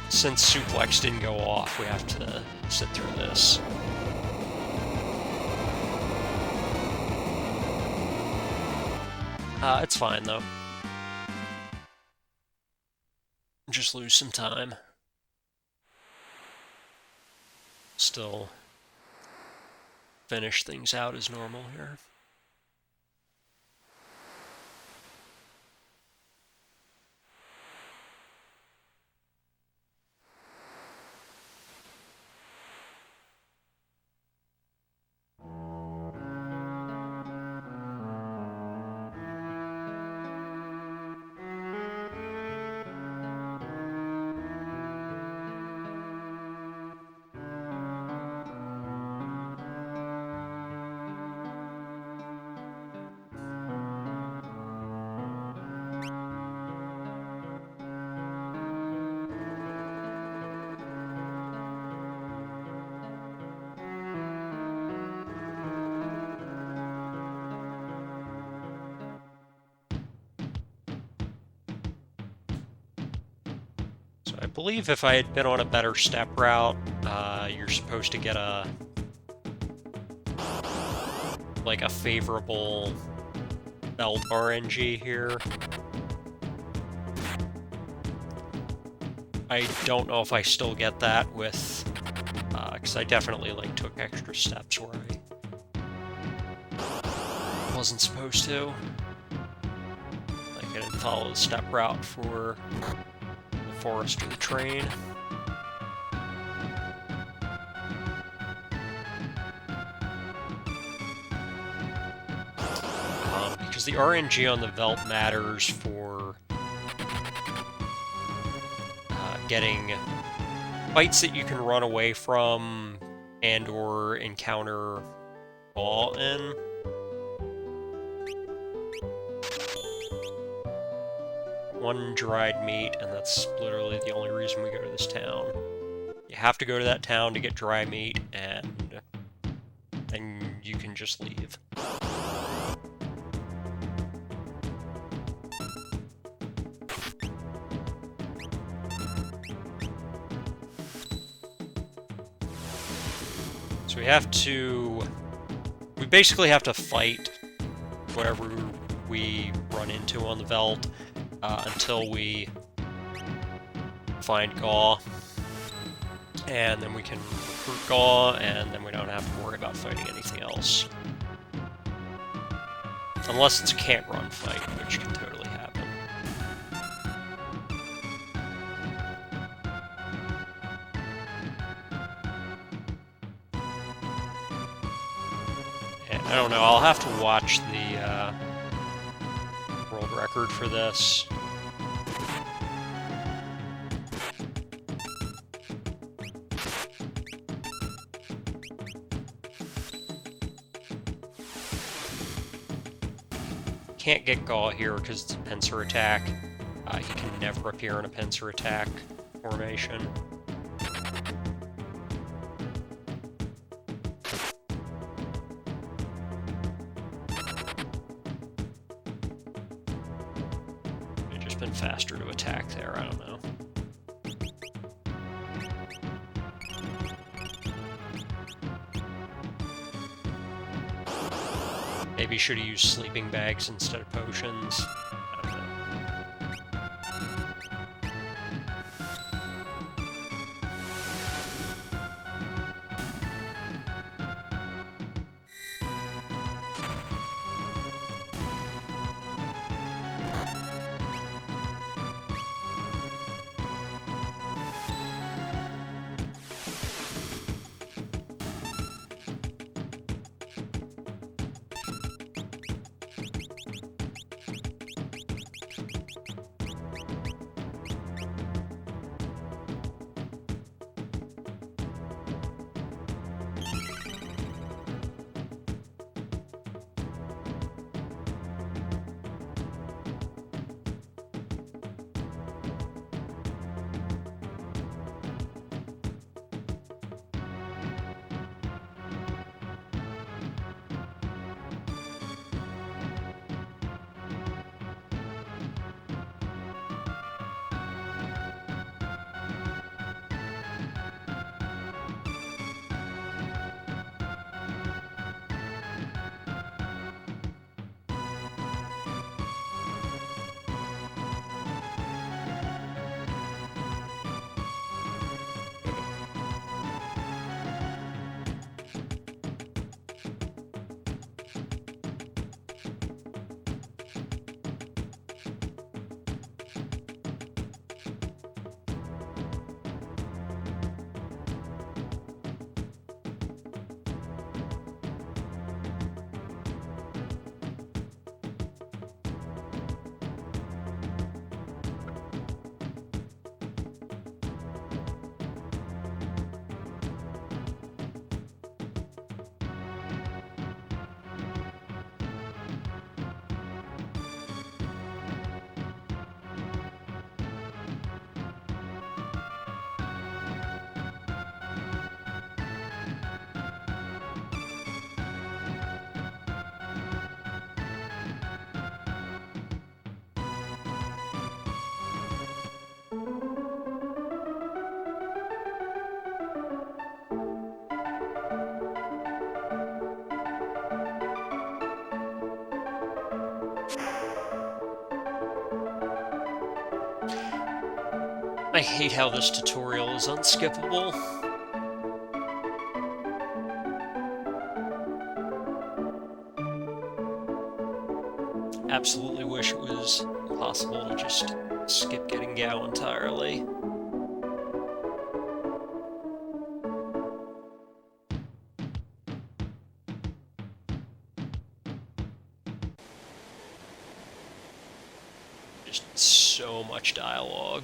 since suplex didn't go off, we have to sit through this. It's fine, though. Just lose some time. Still finish things out as normal here. I believe if I had been on a better step route, you're supposed to get a favorable belt RNG here. I don't know if I still get that with, because I definitely took extra steps where I wasn't supposed to. I didn't follow the step route for forest or the train. Because the RNG on the Velt matters for getting fights that you can run away from and or encounter all in. One dried meat, and that's literally the only reason we go to this town. You have to go to that town to get dry meat, and then you can just leave. So we have to We basically have to fight whatever we run into on the veldt until we find Gaw, and then we can recruit Gaw, and then we don't have to worry about fighting anything else. Unless it's a can't-run fight, which can totally happen. And I don't know, I'll have to watch the world record for this. Can't get Gaw here because it's a pincer attack. He can never appear in a pincer attack formation. It's just been faster to attack there, I don't know. Maybe should have used sleeping bags instead of potions. I don't know. I hate how this tutorial is unskippable. Absolutely wish it was possible to just skip getting Gao entirely. Just so much dialogue.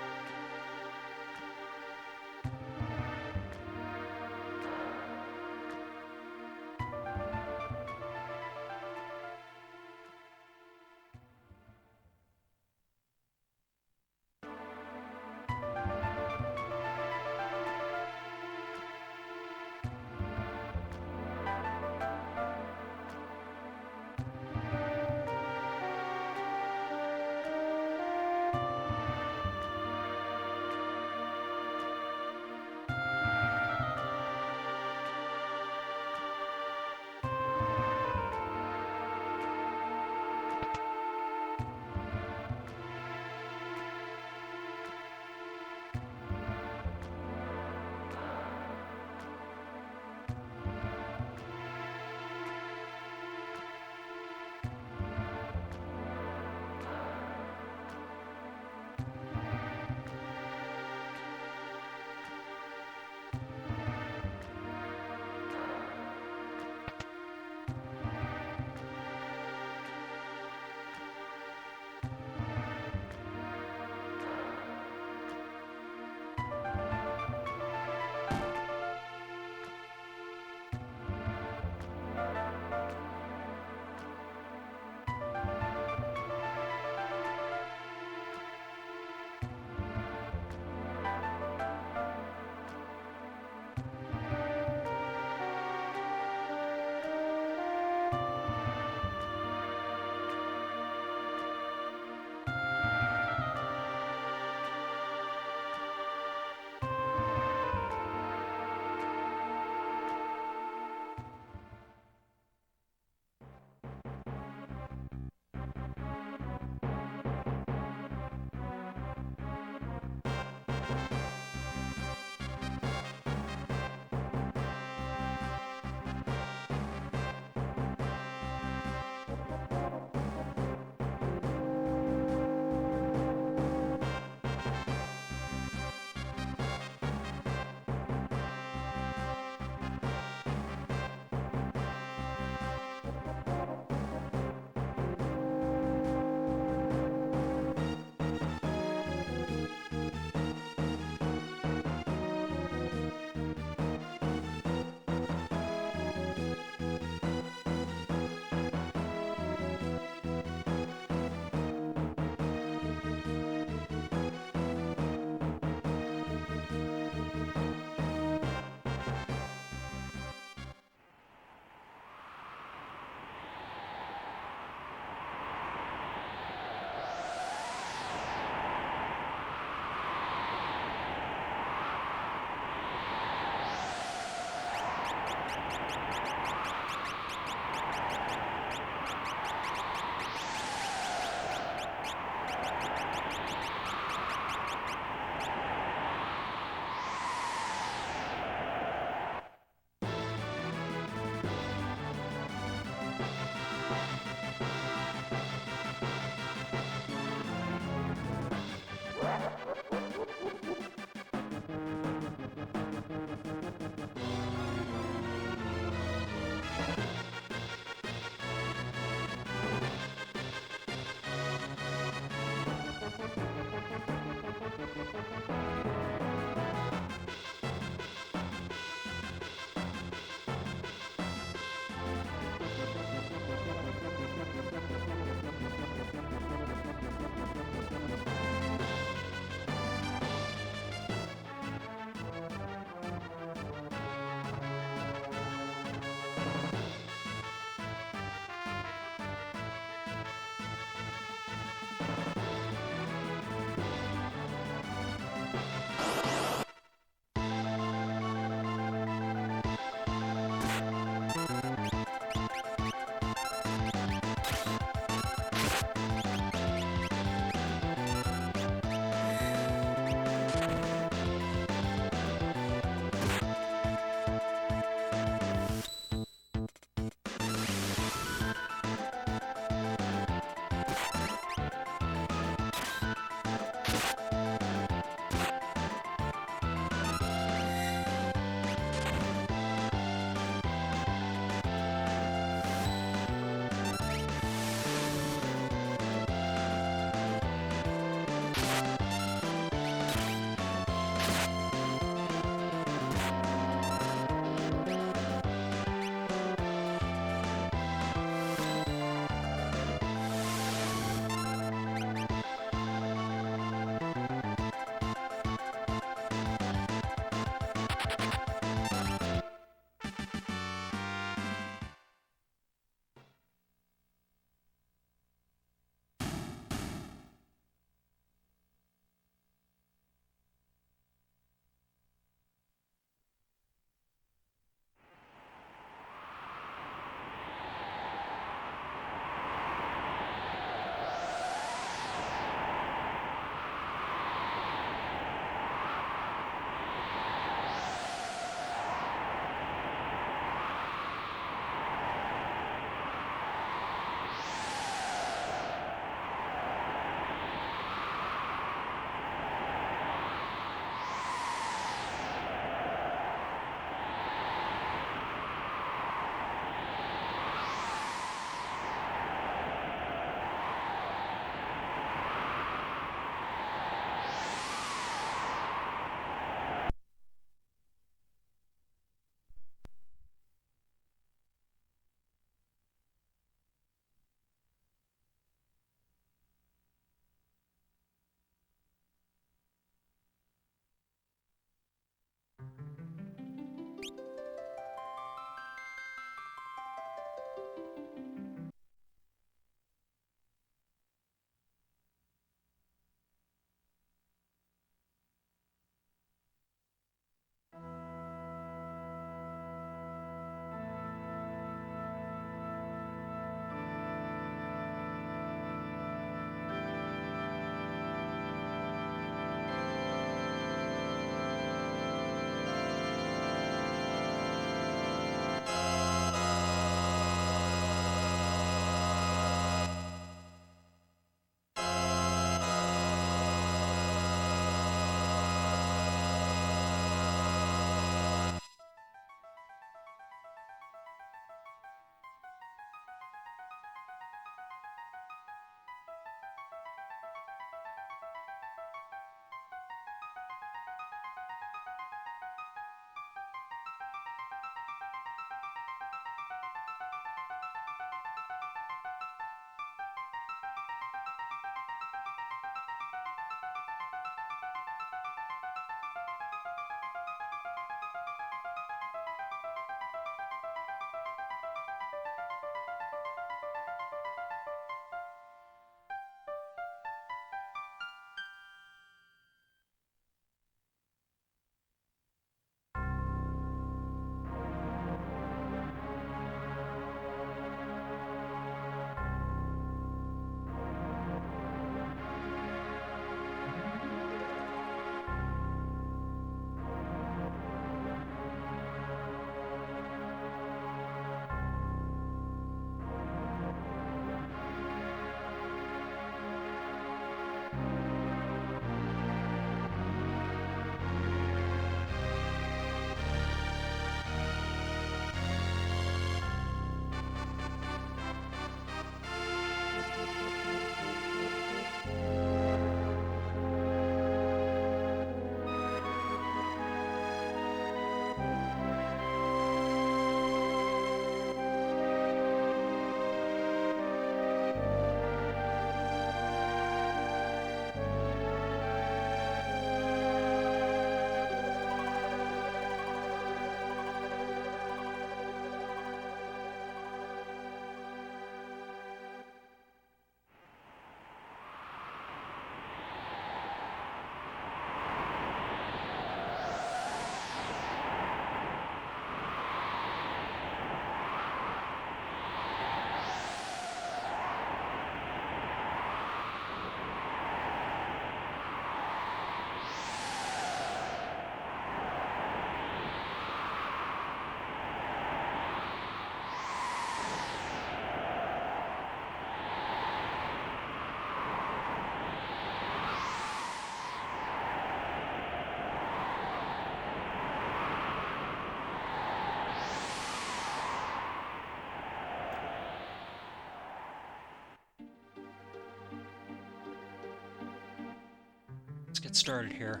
get started here.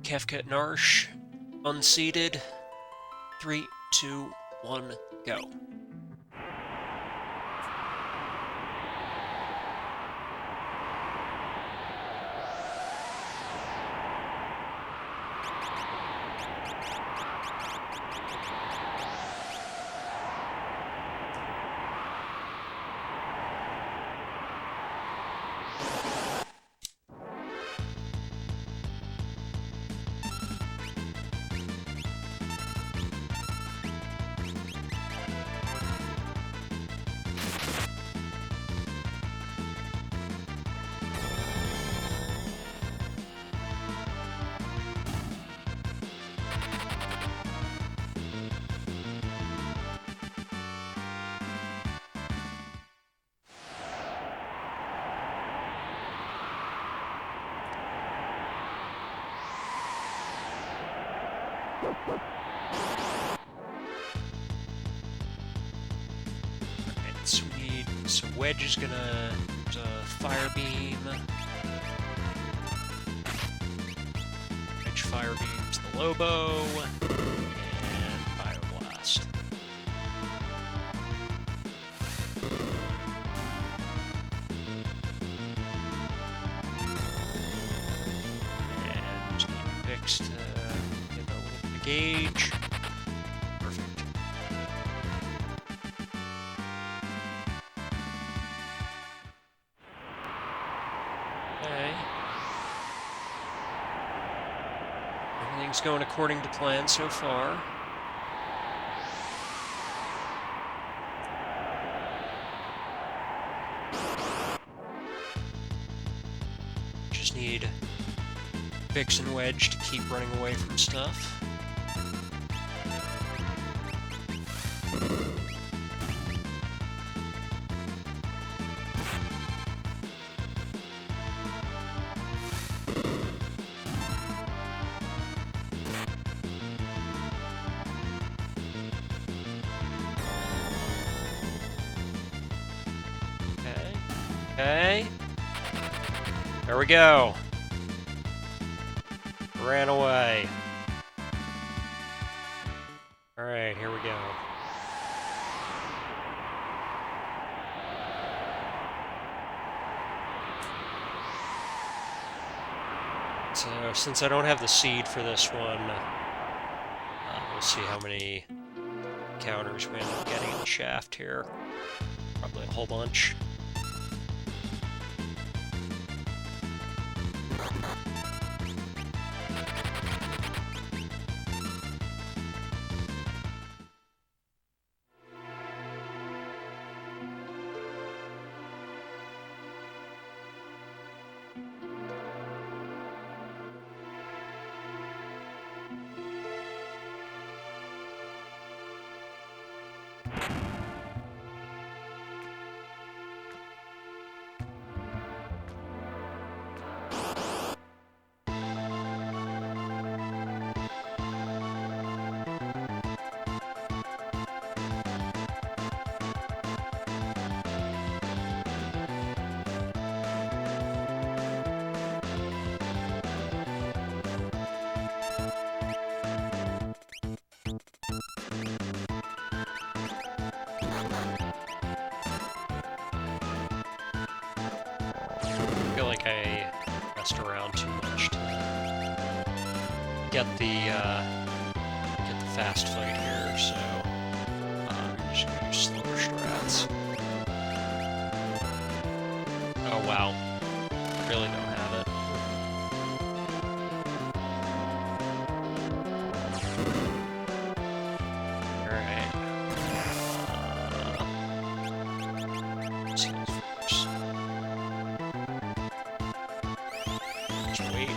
Kefka at Narshe, unseated. 3, 2, 1, go. Alright, sweet. So Wedge is gonna use a Fire Beam. Wedge Fire Beams the Lobo. And Fire Blast. And just need Vix to get a little bit of gauge. Perfect. Okay. Everything's going according to plan so far. Just need Vix and Wedge to keep running away from stuff. Okay. There we go. Ran away. Alright, here we go. So, since I don't have the seed for this one, we'll see how many counters we end up getting in the shaft here. Probably a whole bunch. I feel like I messed around too much to get the fast fight here, so I'm just gonna use slower strats. Oh wow, really don't have it. Alright. Let's use first. Just wait.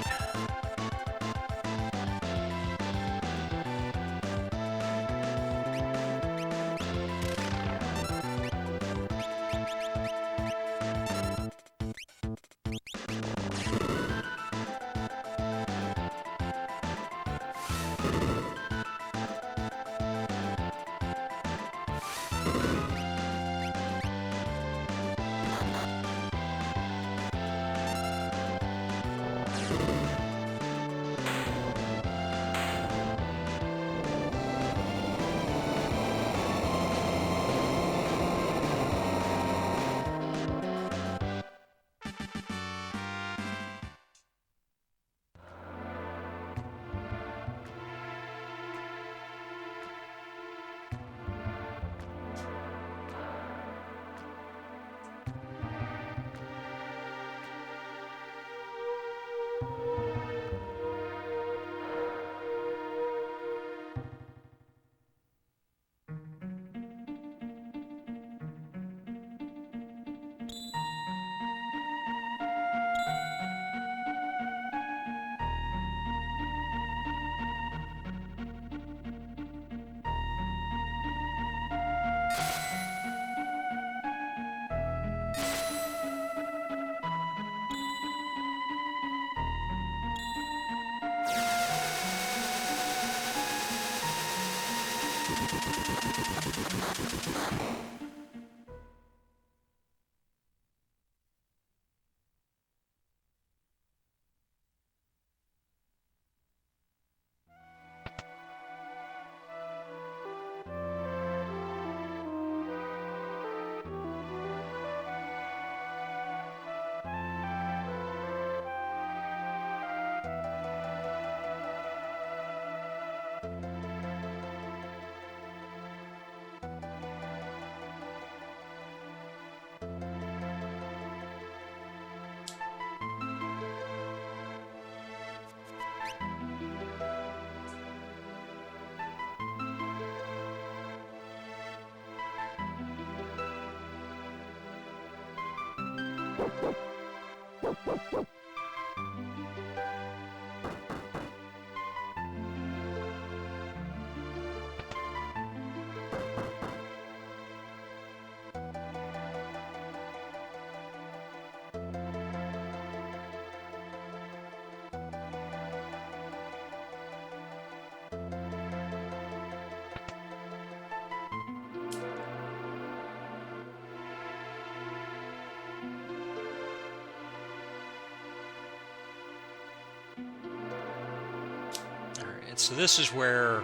So this is where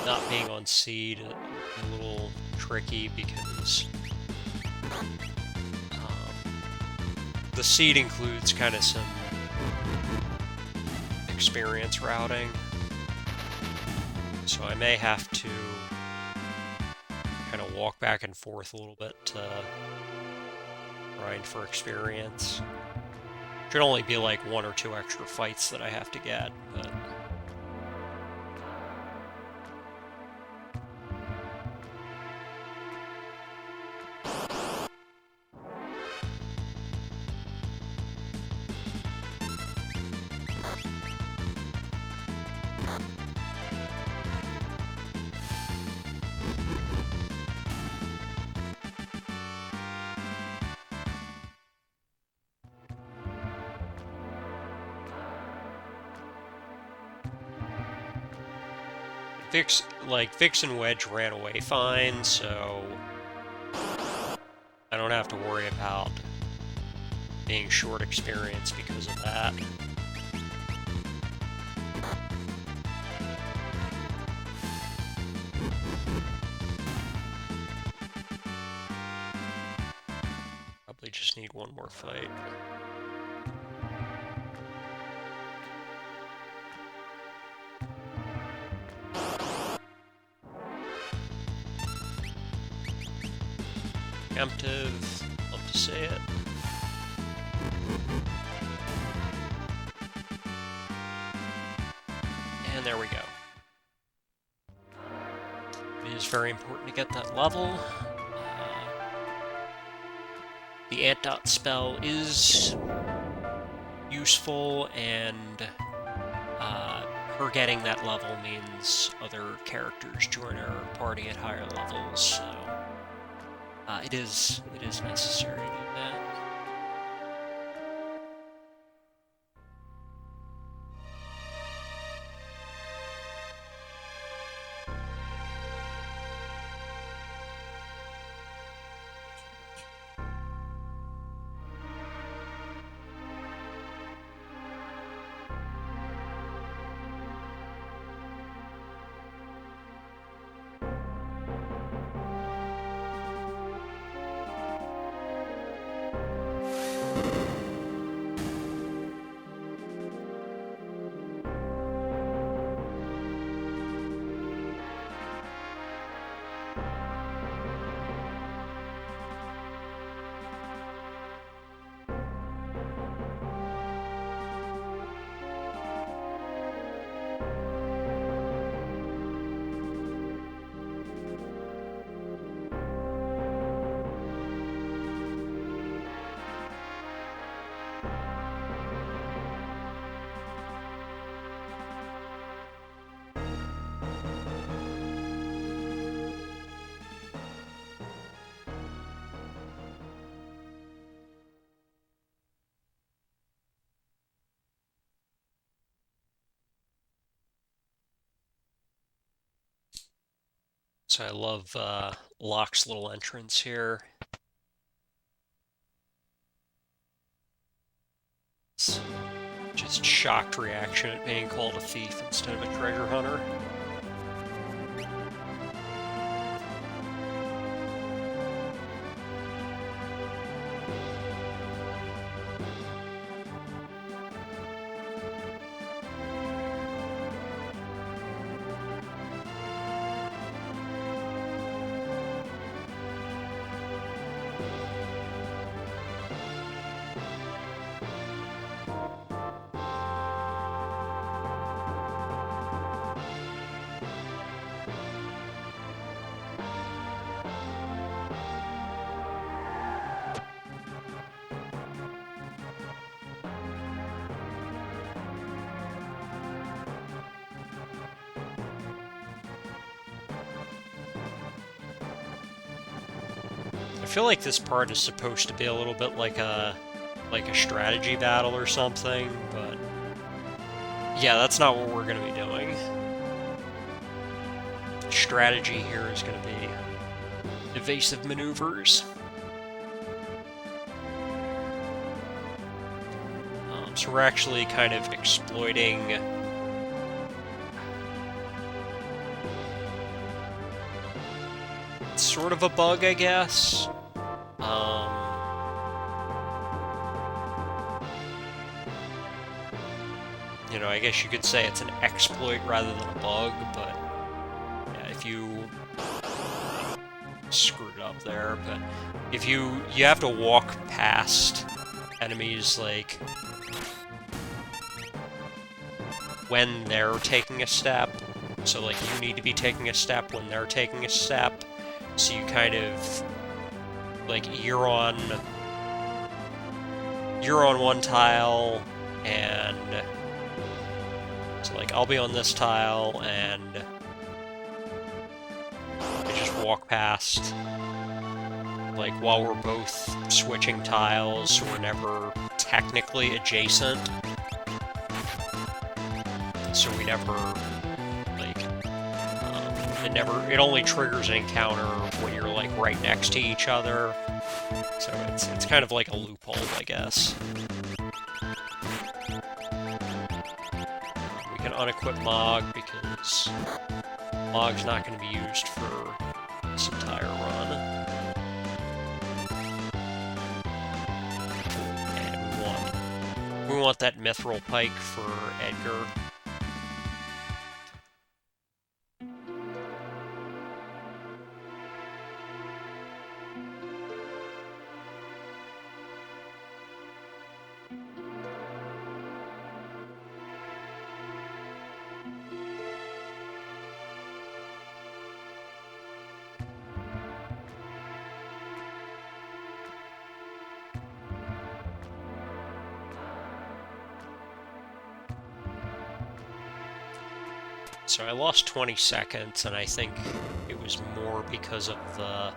not being on seed is a little tricky because the seed includes kind of some experience routing. So I may have to kind of walk back and forth a little bit to grind for experience. Should only be like 1 or 2 extra fights that I have to get, but... Vix and Wedge ran away fine, so I don't have to worry about being short experience because of that. Probably just need 1 more fight. Preemptive, love to say it. And there we go. It is very important to get that level. The Ant-Dot spell is useful, and her getting that level means other characters join our party at higher levels, so it is necessary to do that. So I love Locke's little entrance here. It's just shocked reaction at being called a thief instead of a treasure hunter. I feel like this part is supposed to be a little bit like a strategy battle or something, but yeah, that's not what we're going to be doing. The strategy here is going to be evasive maneuvers. So we're actually kind of exploiting sort of a bug, I guess. You know, I guess you could say it's an exploit rather than a bug, but yeah, if you screwed up there, but if you have to walk past enemies, like, when they're taking a step, so like you need to be taking a step when they're taking a step, so you kind of, like, you're on one tile, and so like I'll be on this tile, and I just walk past, like, while we're both switching tiles, so we're never technically adjacent. So we never, like, it only triggers an encounter when you're, like, right next to each other. So it's kind of like a loophole, I guess. We can unequip Mog because Mog's not going to be used for this entire run. And we want that Mithril Pike for Edgar. So I lost 20 seconds, and I think it was more because of the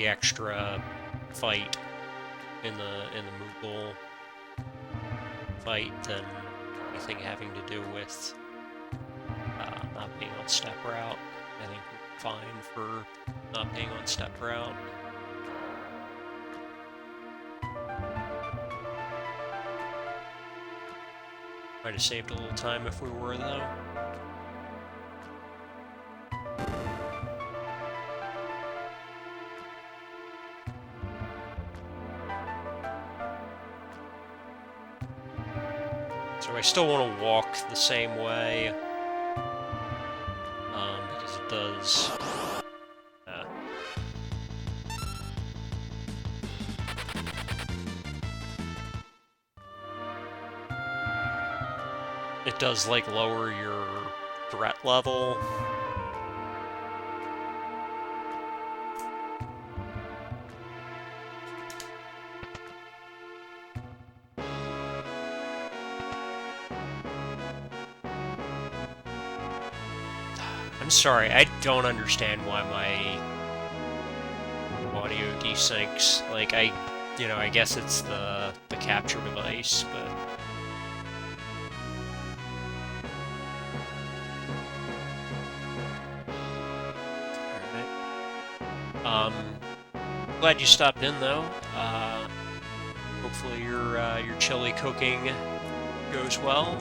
extra fight in the Moogle fight than anything having to do with not being on step route. I think we're fine for not being on step route. Might have saved a little time if we were, though. So I still want to walk the same way, because it does... it does, like, lower your threat level. I'm sorry, I don't understand why my audio desyncs. Like, I guess it's the capture device, but... Um, Glad you stopped in though. Hopefully your chili cooking goes well.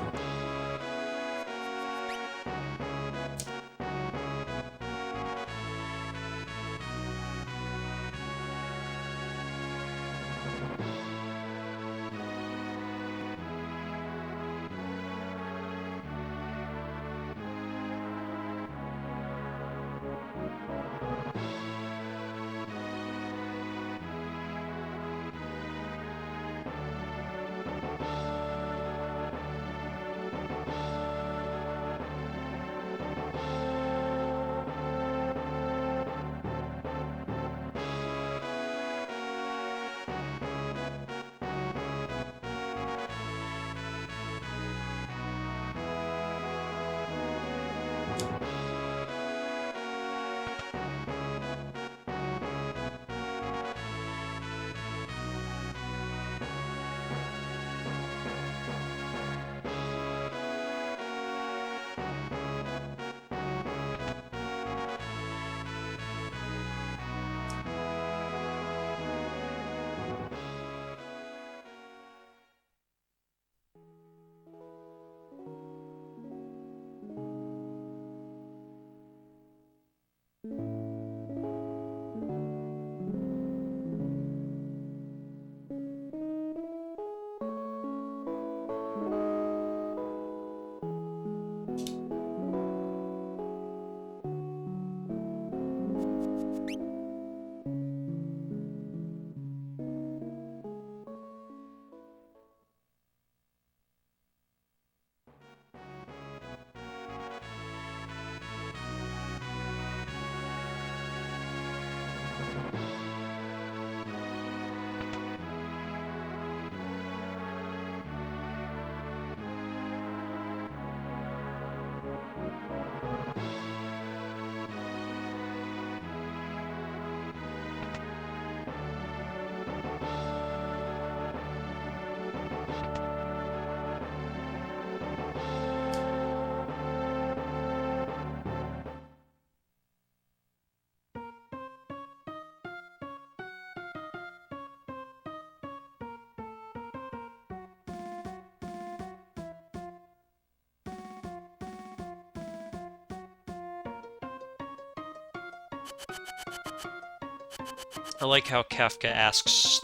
I like how Kefka asks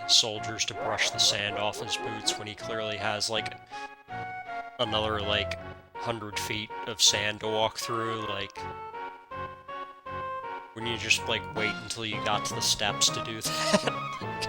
soldiers to brush the sand off his boots when he clearly has, like, another, like, 100 feet of sand to walk through. Like, wouldn't you just, like, wait until you got to the steps to do that?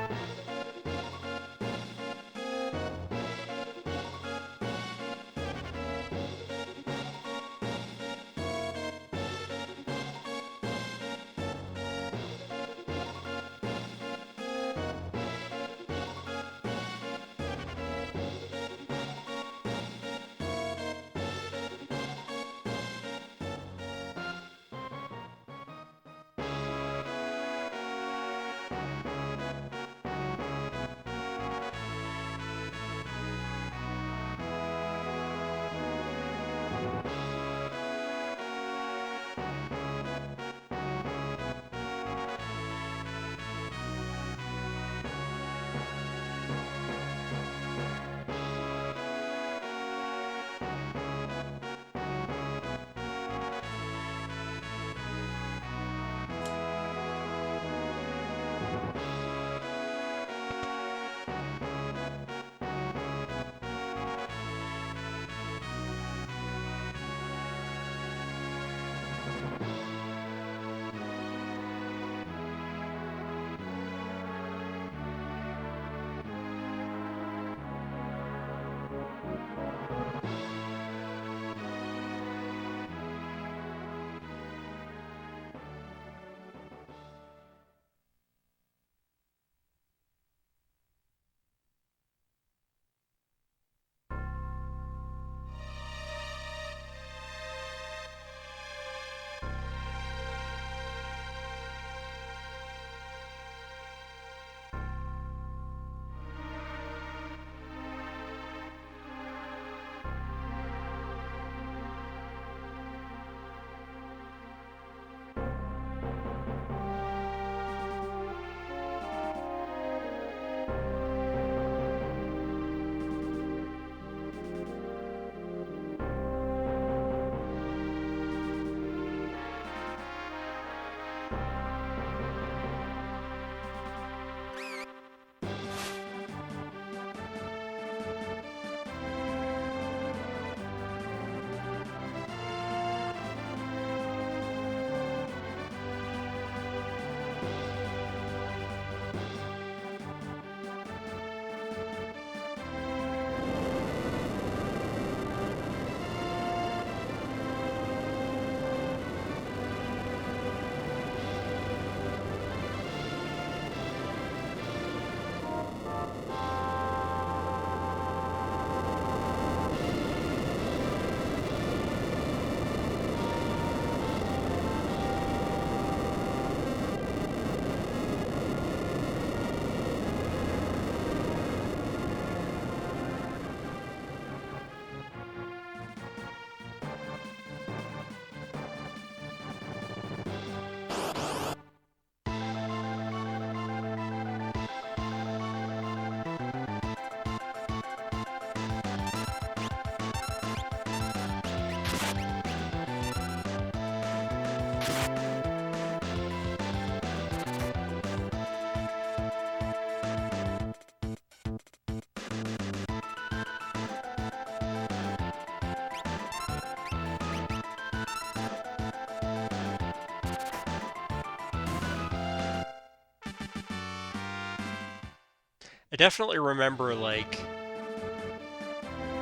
I definitely remember, like,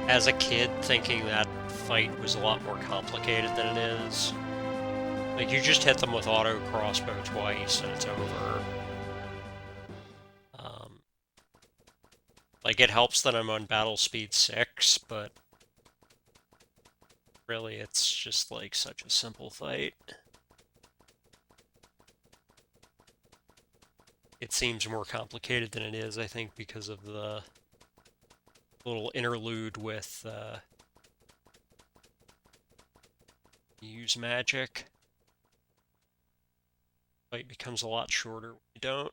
as a kid thinking that fight was a lot more complicated than it is. Like, you just hit them with auto crossbow twice and it's over. Like, it helps that I'm on battle speed 6, but really it's just, like, such a simple fight. It seems more complicated than it is, I think, because of the little interlude with use magic. Fight becomes a lot shorter when you don't.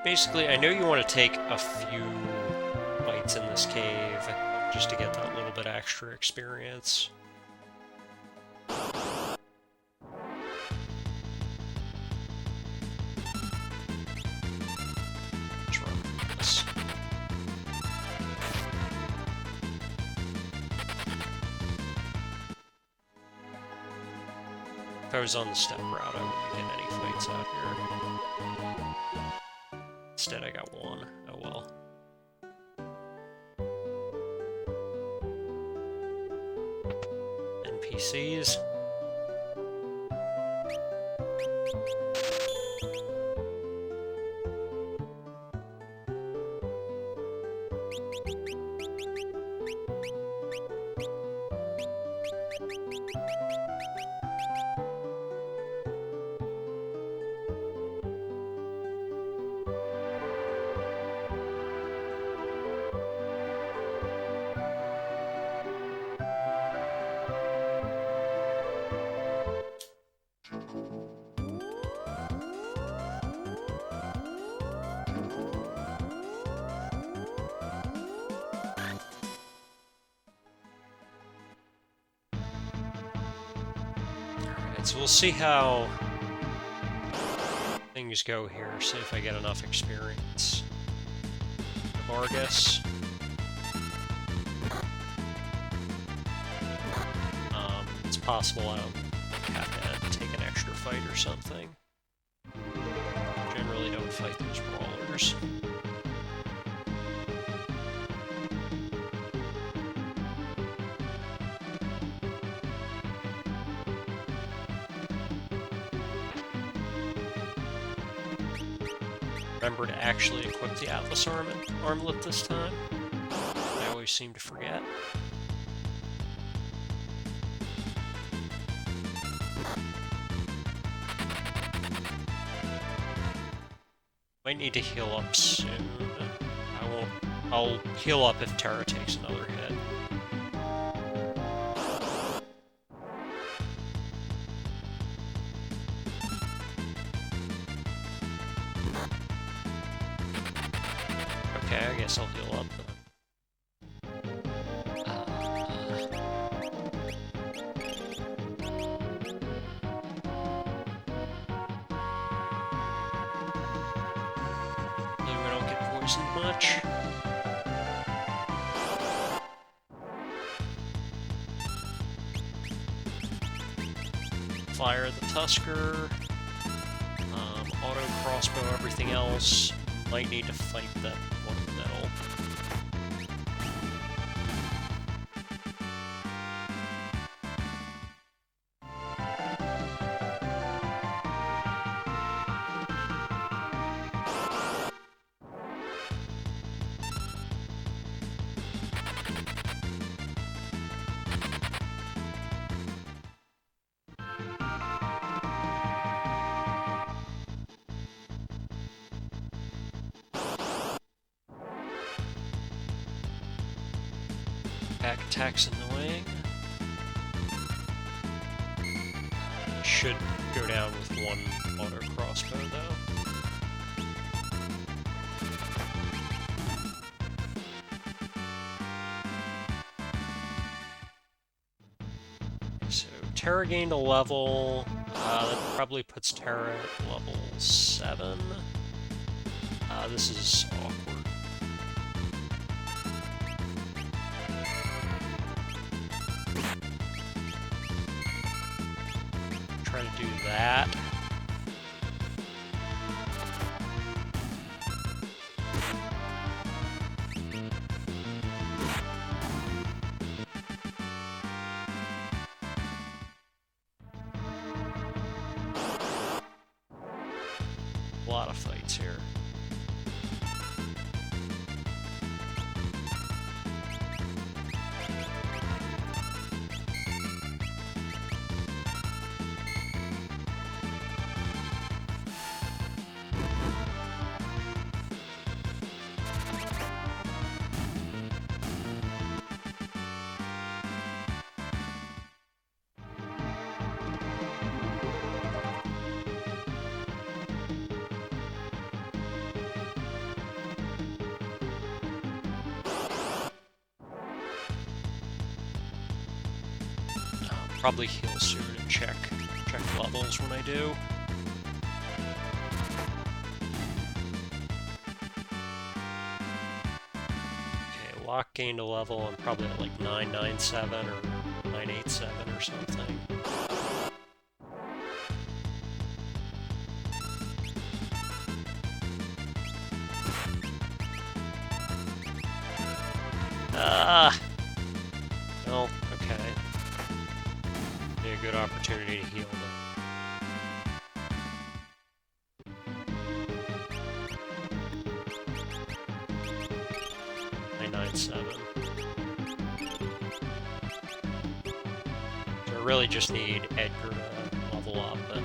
Basically, I know you want to take a few fights in this cave just to get that little bit extra experience. Let's run this. If I was on the step route, I wouldn't get any fights out here. Instead, I got one. Oh well. NPCs. So we'll see how things go here, see if I get enough experience. Vargas. It's possible I don't have to take an extra fight or something. Generally don't fight those brawlers. Remember to actually equip the Atlas armlet this time. I always seem to forget. Might need to heal up soon. I'll heal up if Terra takes another hit. Okay, I guess I'll heal up then. using much. Fire the Tusker. Auto crossbow everything else. Might need to fight that one in the middle. Back attack's annoying. Should go down with one auto crossbow though. So Terra gained a level. That probably puts Terra at level 7. This is awkward. Try to do that. A lot of fights here. Probably heal soon and check levels when I do. Okay, Lock gained a level. I'm probably at like 997 or 987 or something. Well, okay. Be a good opportunity to heal them. 997. So I really just need Edgar to level up, and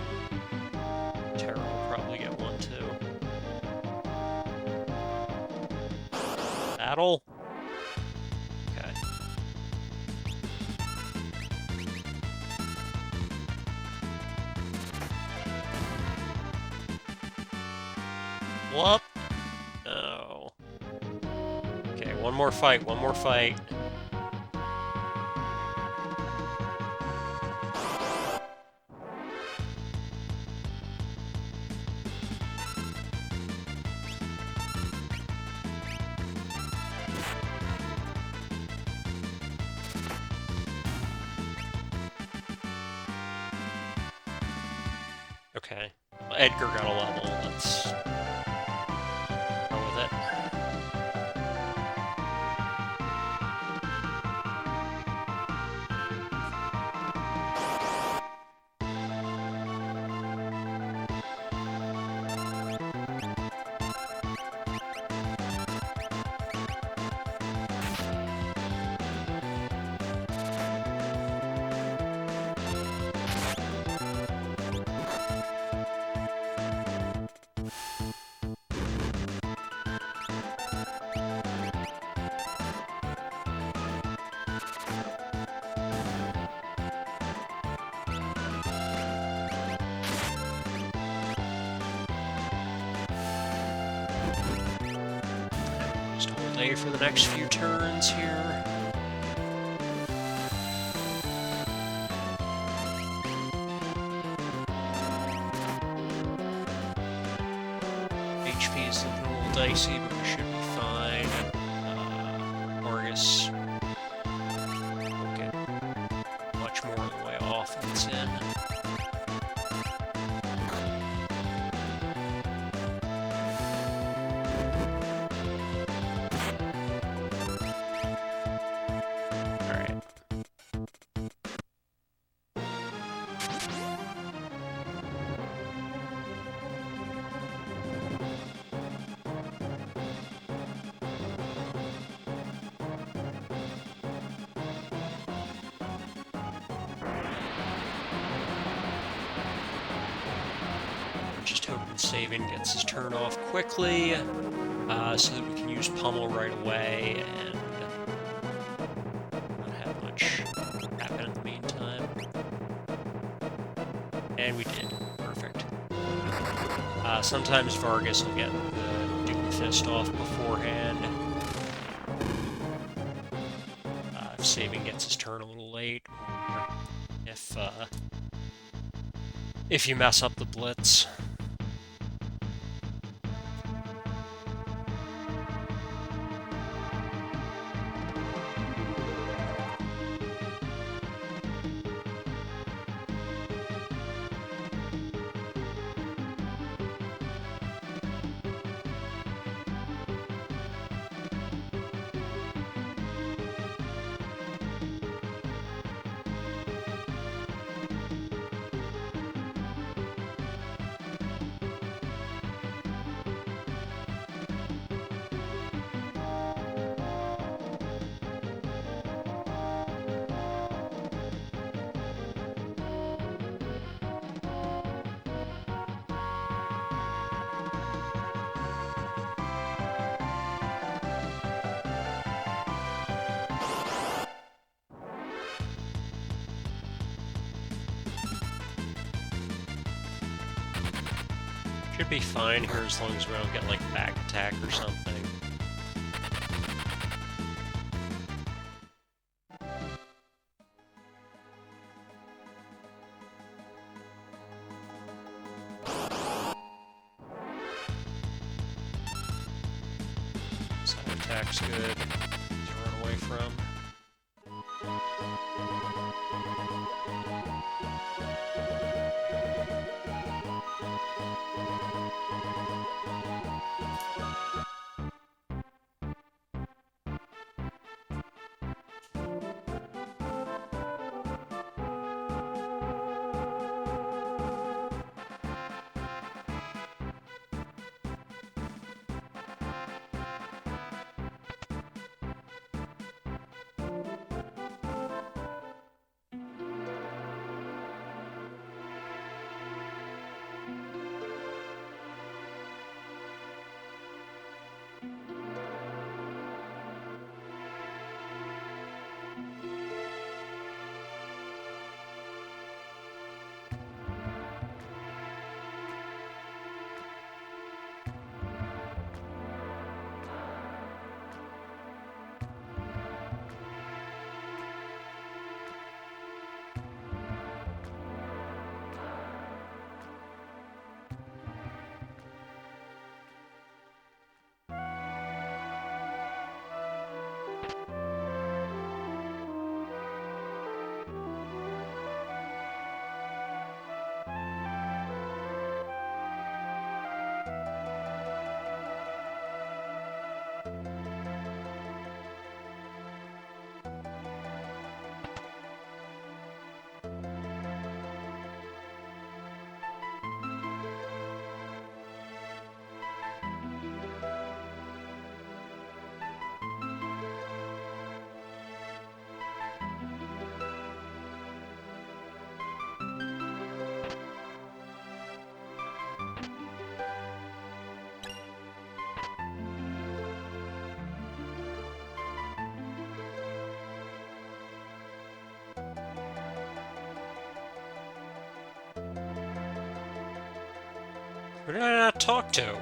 Terra will probably get one too. Battle? Okay. Whoop! No. Okay, one more fight, one more fight. Okay. Well, Edgar got a level. Let's go with it. Just hold A for the next few turns here. HP is looking a little dicey, but we should be just hoping saving gets his turn off quickly, so that we can use Pummel right away and not have much happen in the meantime. And we did. Perfect. Sometimes Vargas will get the Doomfist off beforehand. If saving gets his turn a little late, or if you mess up the blitz. Should be fine here as long as we don't get, like, back attack or something. Side attack's good to run away from. Who did I not talk to?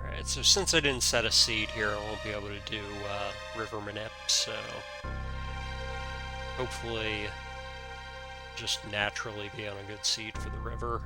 Alright, so since I didn't set a seed here, I won't be able to do River Manip, so hopefully just naturally be on a good seed for the river.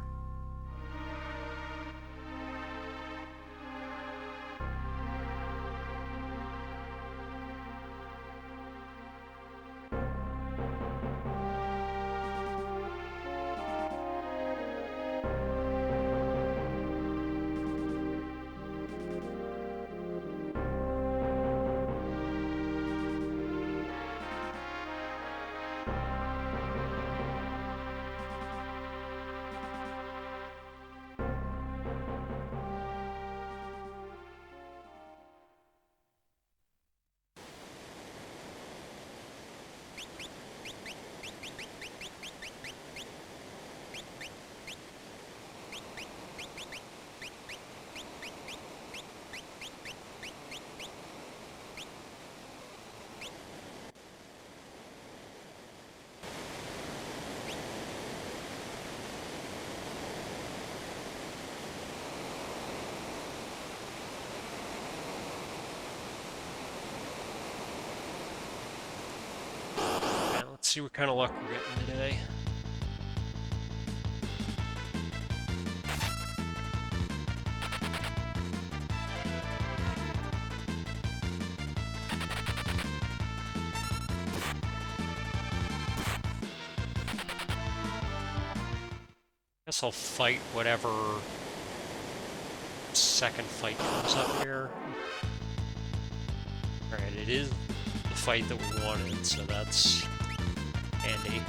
Let's see what kind of luck we're getting today. Guess I'll fight whatever second fight comes up here. Alright, it is the fight that we wanted, so that's handy.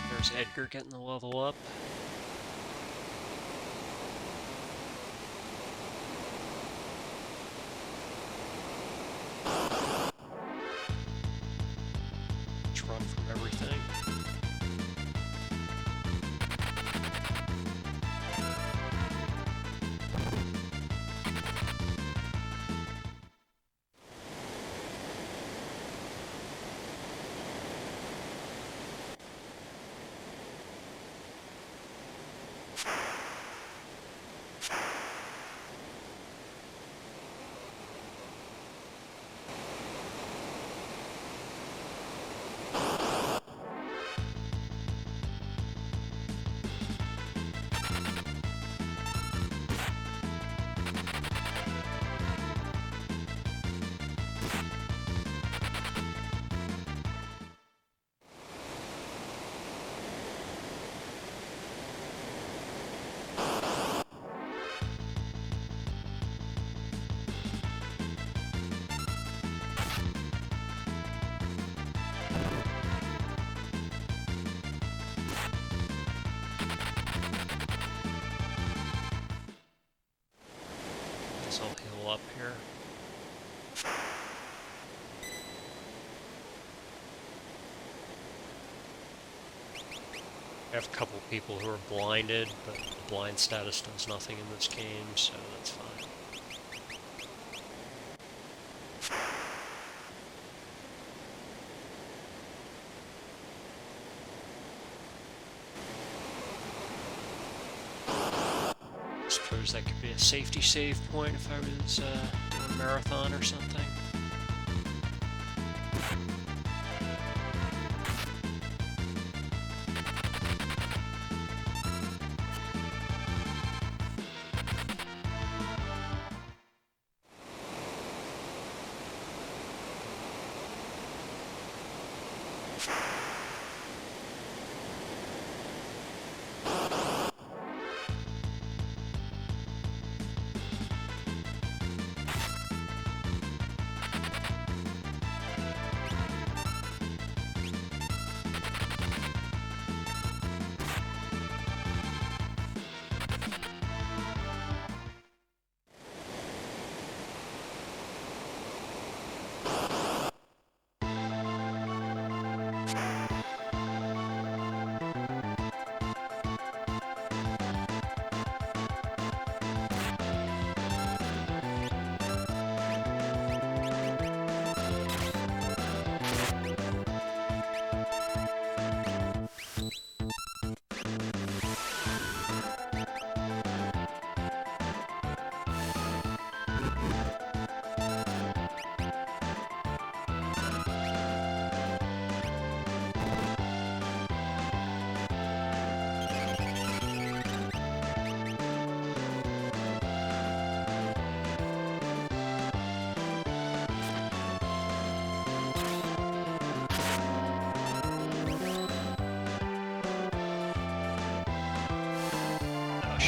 There's Edgar getting the level up. Let's run from everything. Guess I'll heal up here. I have a couple people who are blinded, but blind status does nothing in this game, so that's fine. I suppose that could be a safety save point if I was doing a marathon or something.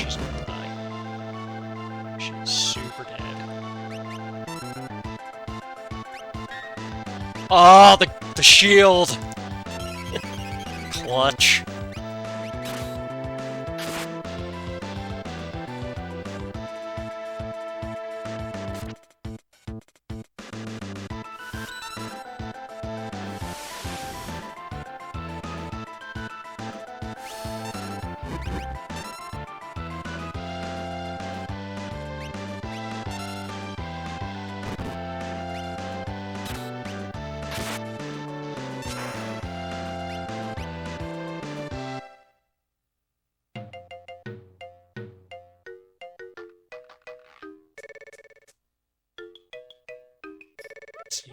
she's gonna die. She's super dead. Oh, the shield! Clutch.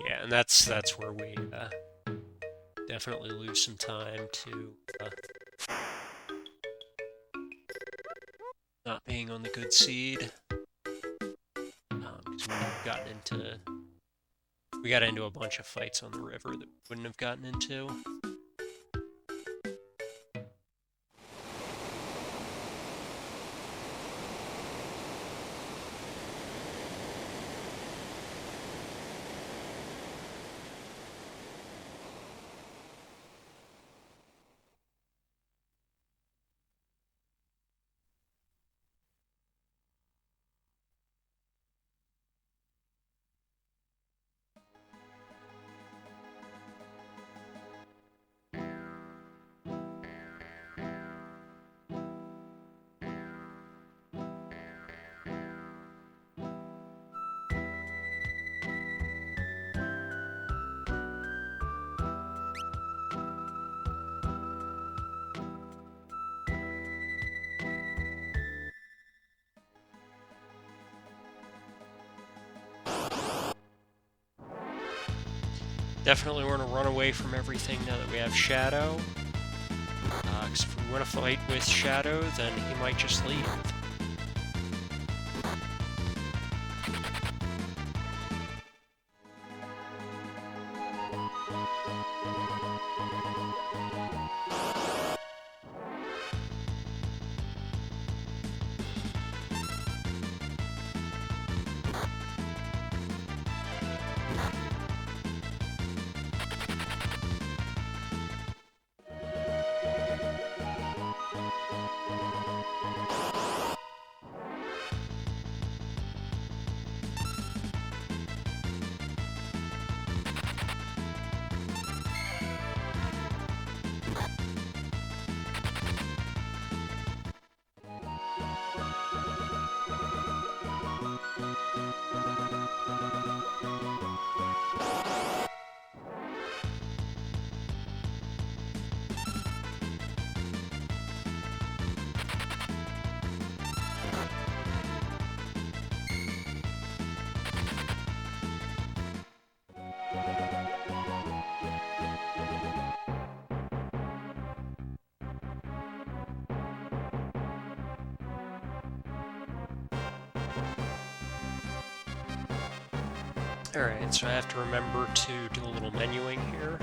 Yeah, and that's where we definitely lose some time to not being on the good seed. Because we got into a bunch of fights on the river that we wouldn't have gotten into. Definitely want to run away from everything now that we have Shadow. Because if we want to fight with Shadow, then he might just leave. Alright, so I have to remember to do a little menuing here.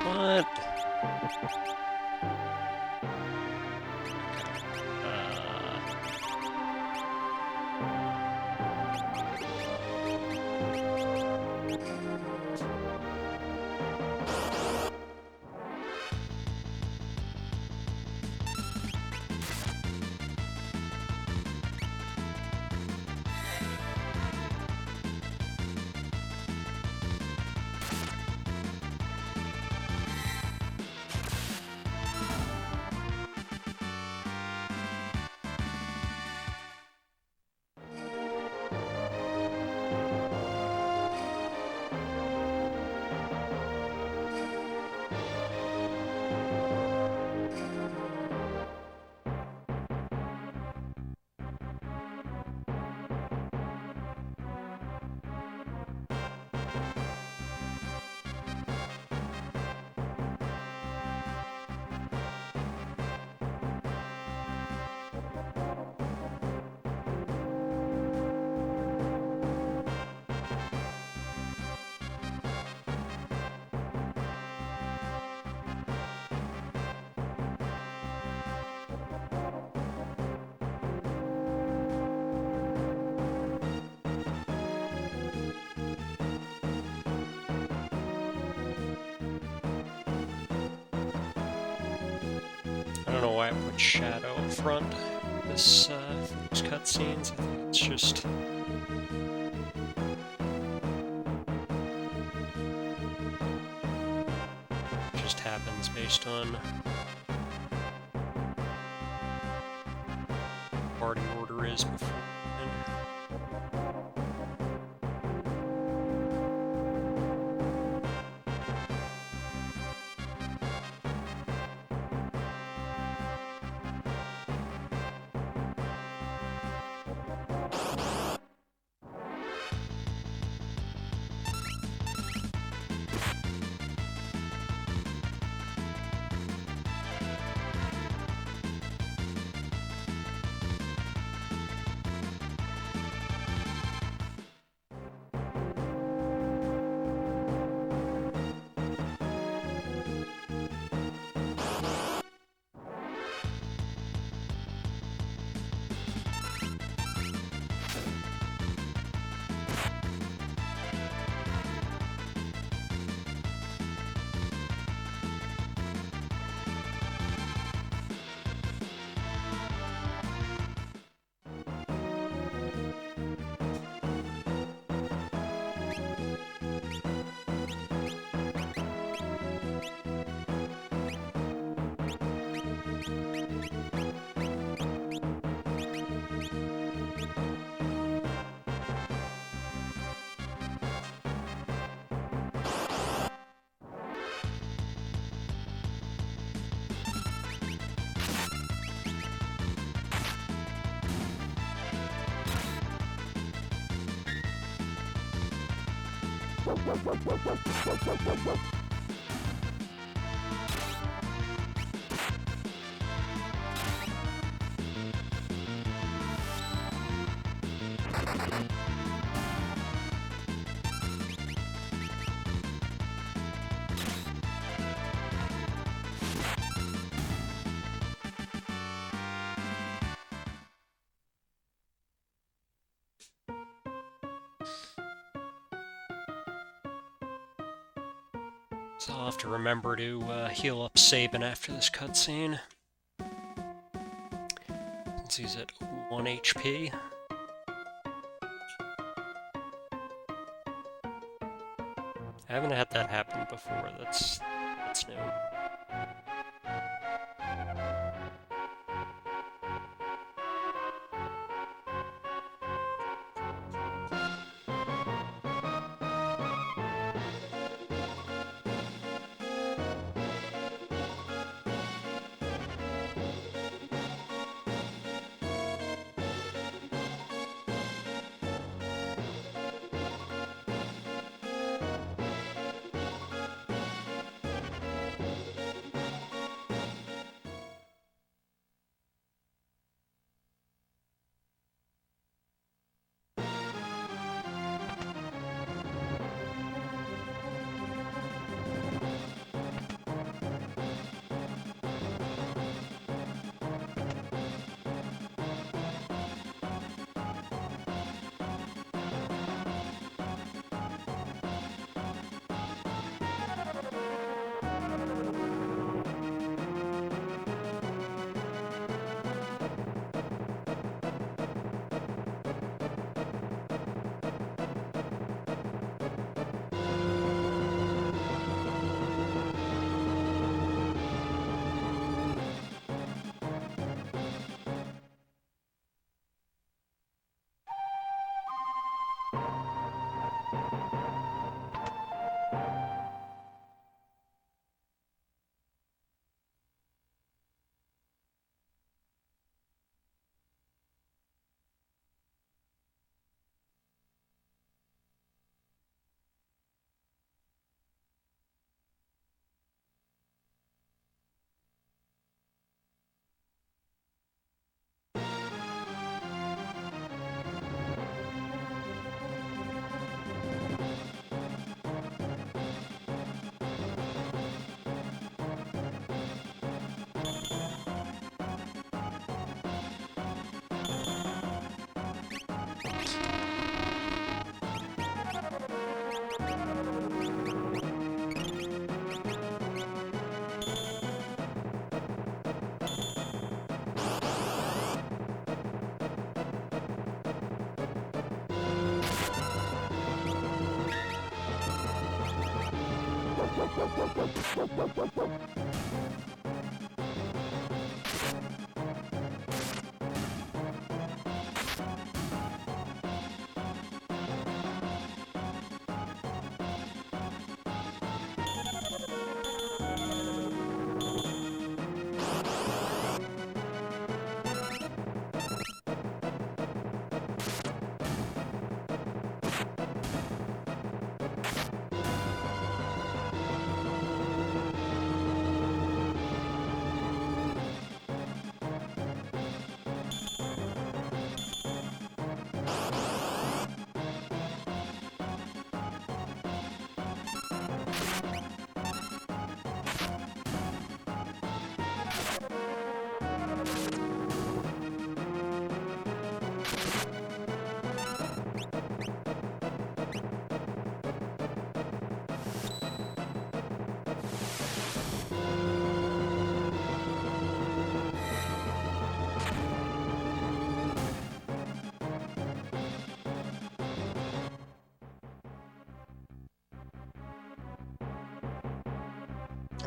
What? I don't know why I put shadow up front this these cutscenes. I think it's just happens based on party order is beforehand. So I'll have to remember to heal up Sabin after this cutscene, since he's at 1 HP. I haven't had that happen before, that's new.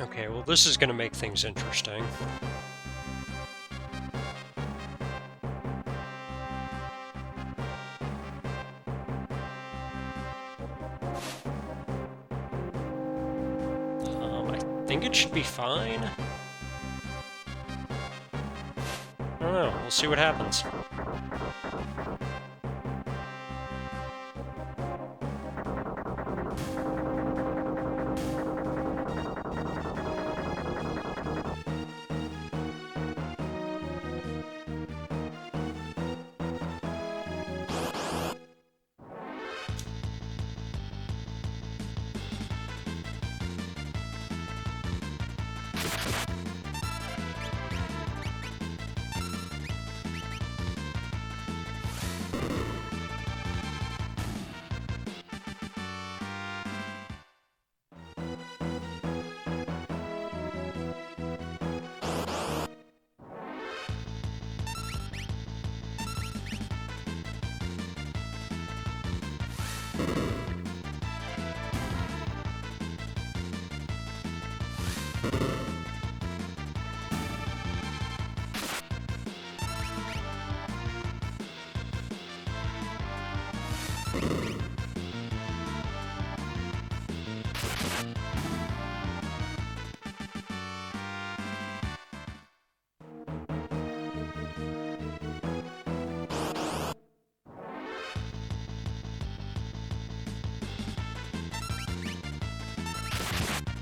Okay, well this is gonna make things interesting. I think it should be fine. I don't know, we'll see what happens.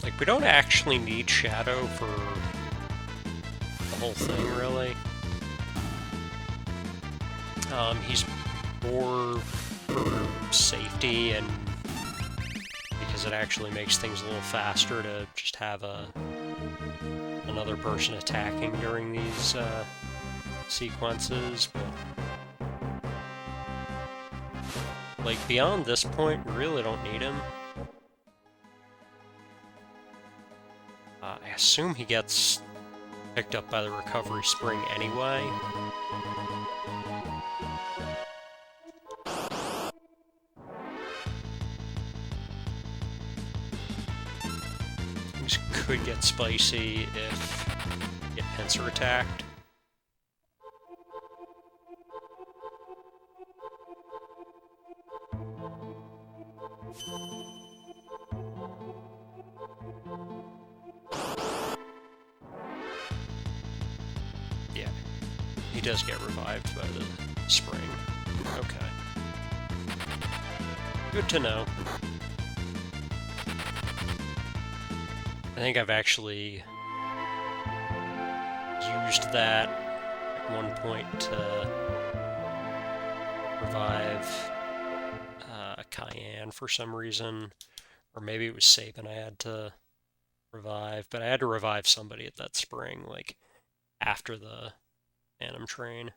Like, we don't actually need Shadow for the whole thing, really. He's more for safety and because it actually makes things a little faster to just have another person attacking during these sequences, but like beyond this point, we really don't need him. I assume he gets picked up by the recovery spring anyway. Things could get spicy if you get pincer attacked. Yeah, he does get revived by the spring. Okay. Good to know. I think I've actually used that at one point to revive Cayenne for some reason. Or maybe it was Sabin I had to revive, but I had to revive somebody at that spring, like, after the Phantom Train.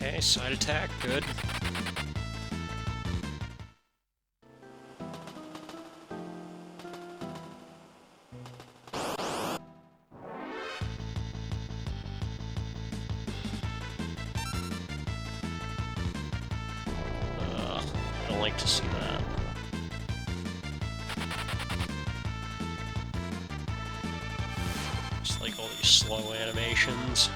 Okay, side attack, good. I don't like to see that. Just like all these slow animations.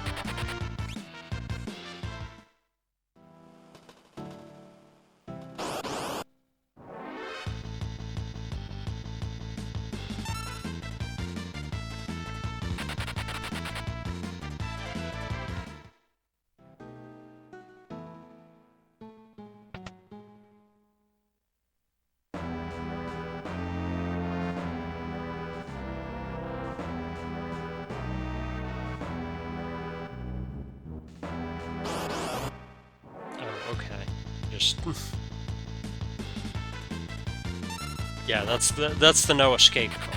Okay, just yeah, that's the no escape car.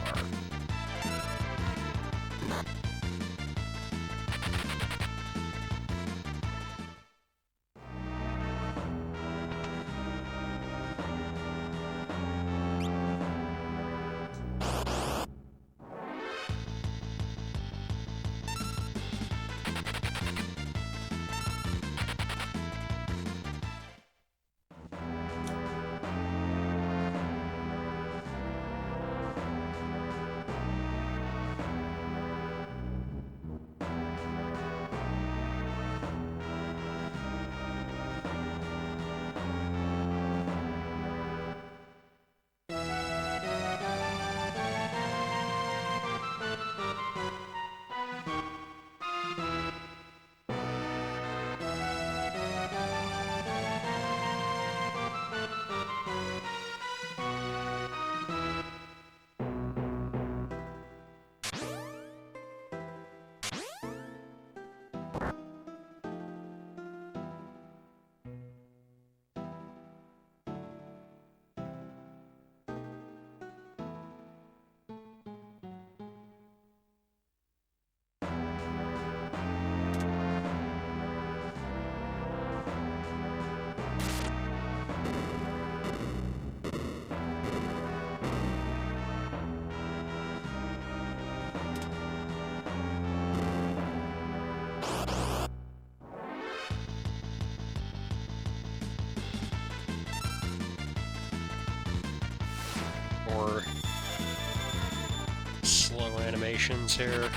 Or slow animations here.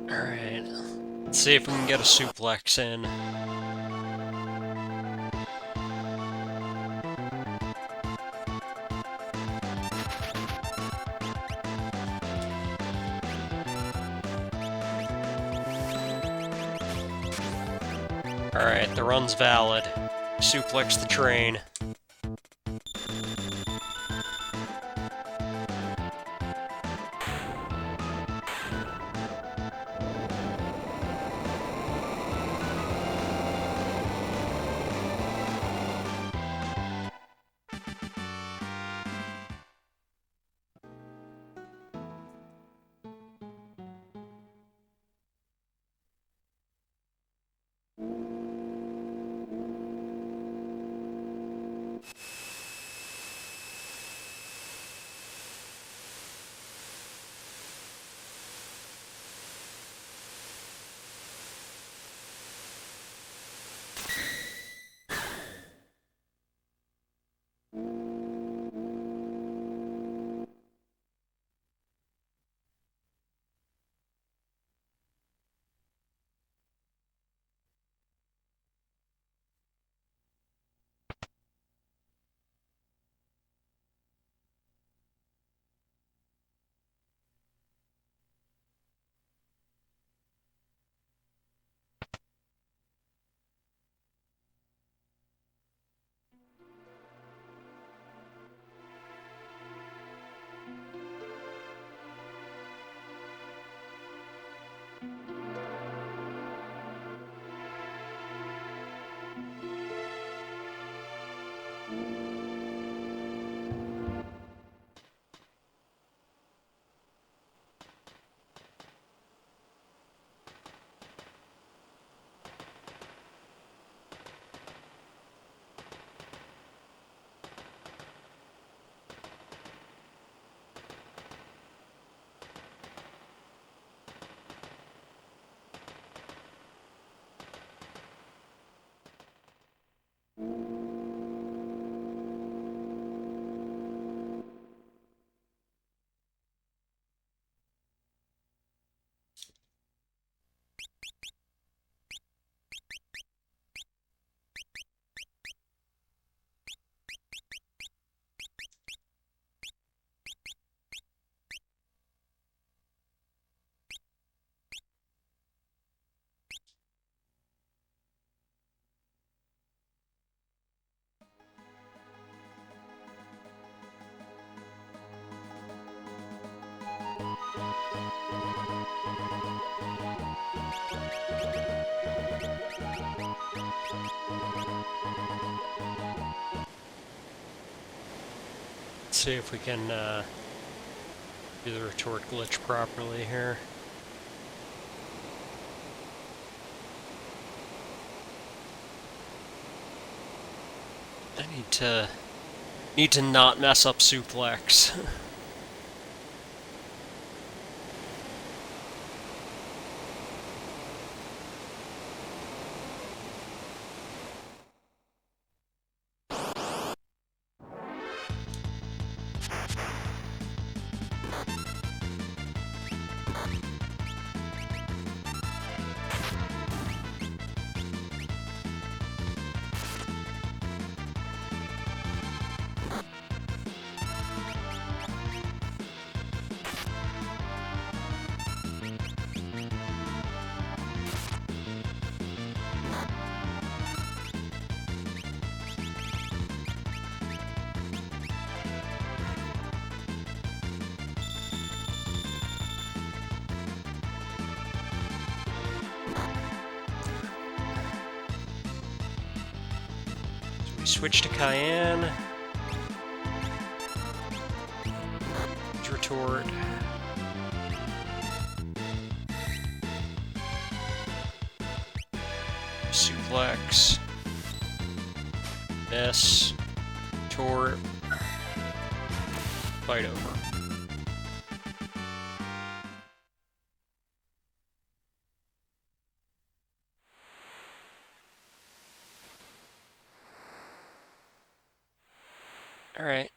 Alright, let's see if we can get a suplex in. Alright, the run's valid. Suplex the train. Let's see if we can do the retort glitch properly here. I need to not mess up suplex. Switch to Cayenne. Retort. Suplex. Miss. Retort. Fight over. Alright.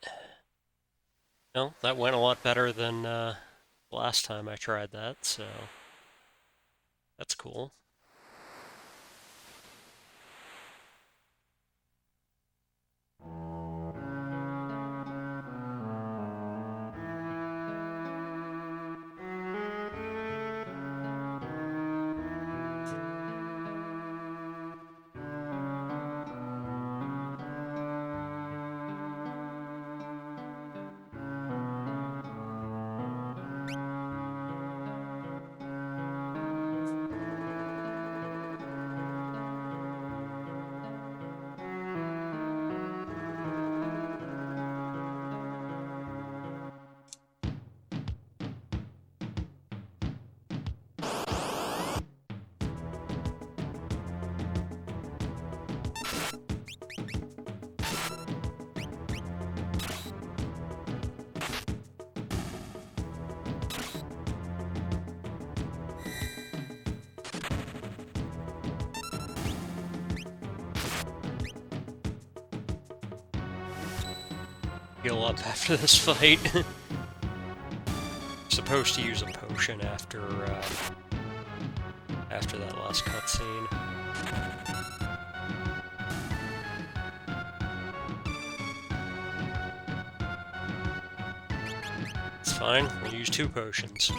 Well, that went a lot better than last time I tried that, so that's cool. heal up after this fight. Supposed to use a potion after that last cutscene. It's fine, we'll use 2 potions.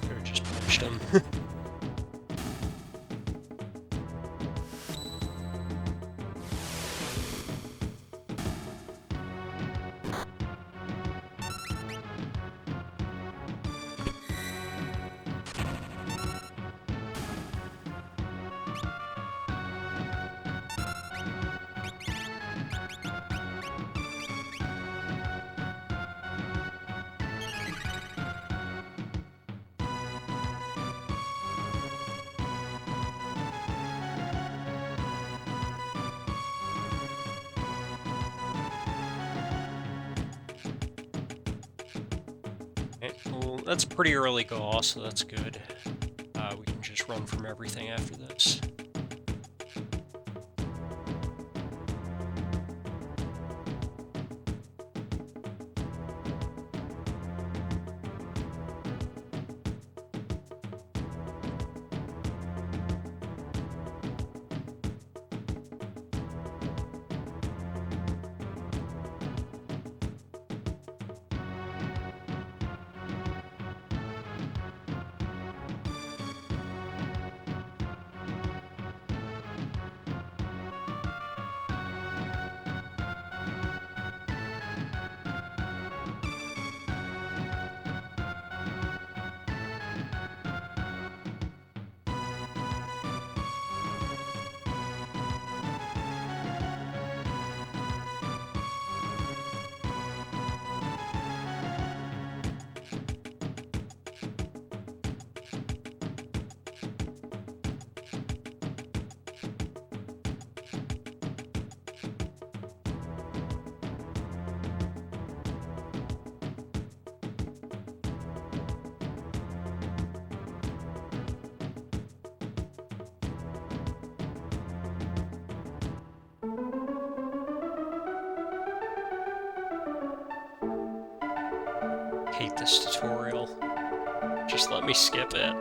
Could've just punched him. Okay, well, that's a pretty early goal, so that's good. We can just run from everything after this. Hate this tutorial. Just let me skip it.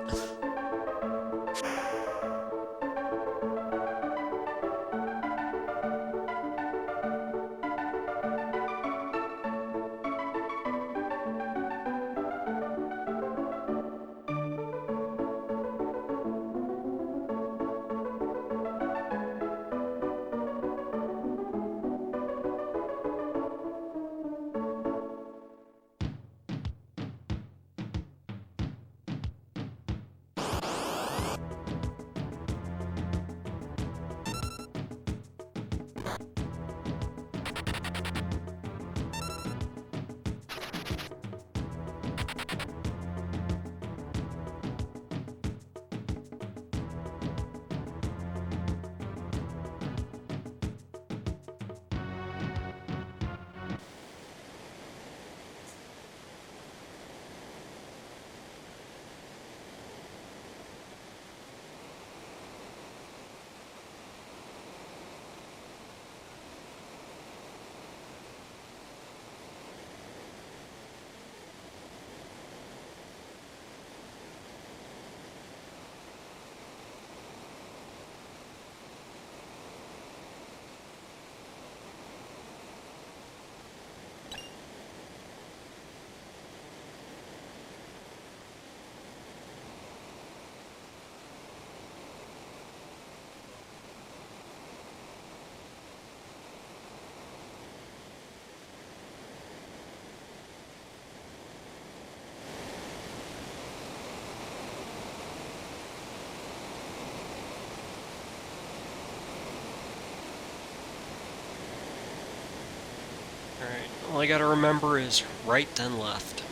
Alright, all I gotta remember is right then left.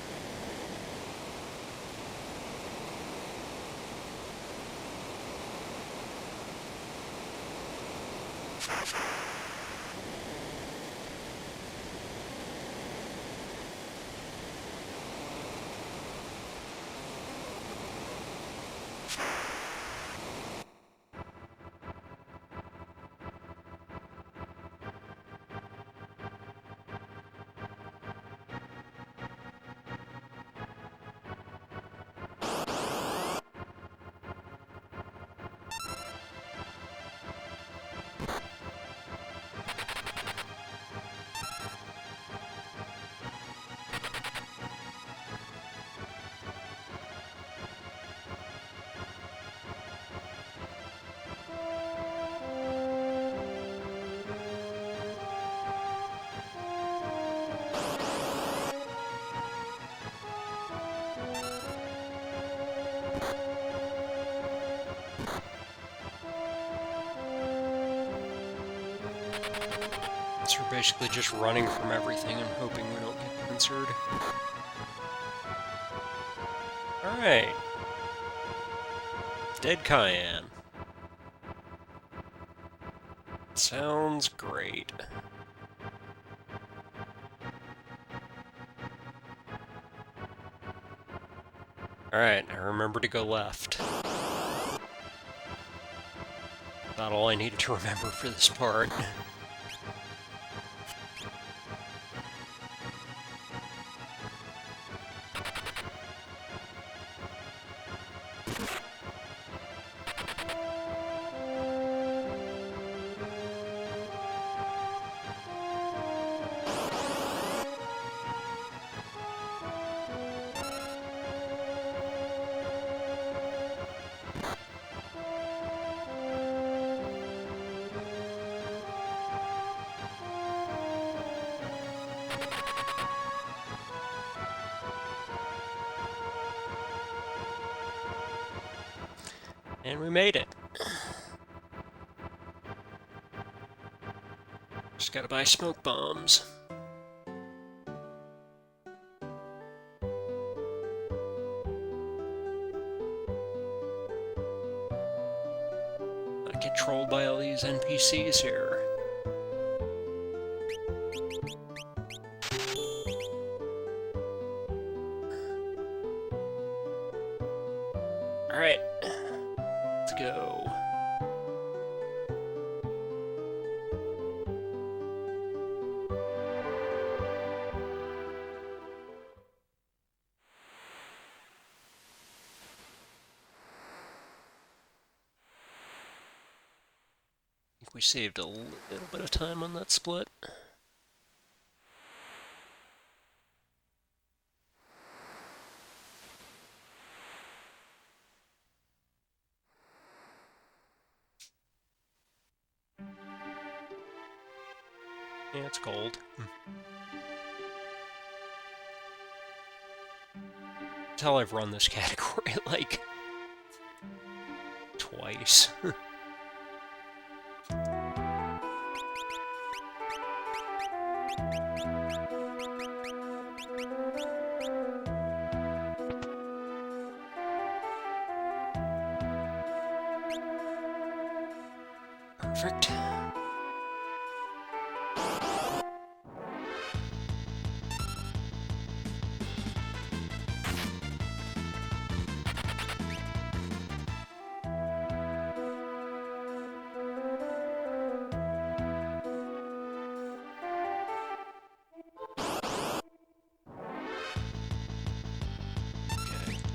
So we're basically just running from everything and hoping we don't get pincered. Alright. Dead Cayenne. Sounds great. Alright, now remember to go left. About all I needed to remember for this part. And we made it. Just gotta buy smoke bombs. I get trolled by all these NPCs here. Alright. Let's go. I think we saved a little bit of time on that split. Yeah, it's gold. Tell I've run this category like twice. Perfect.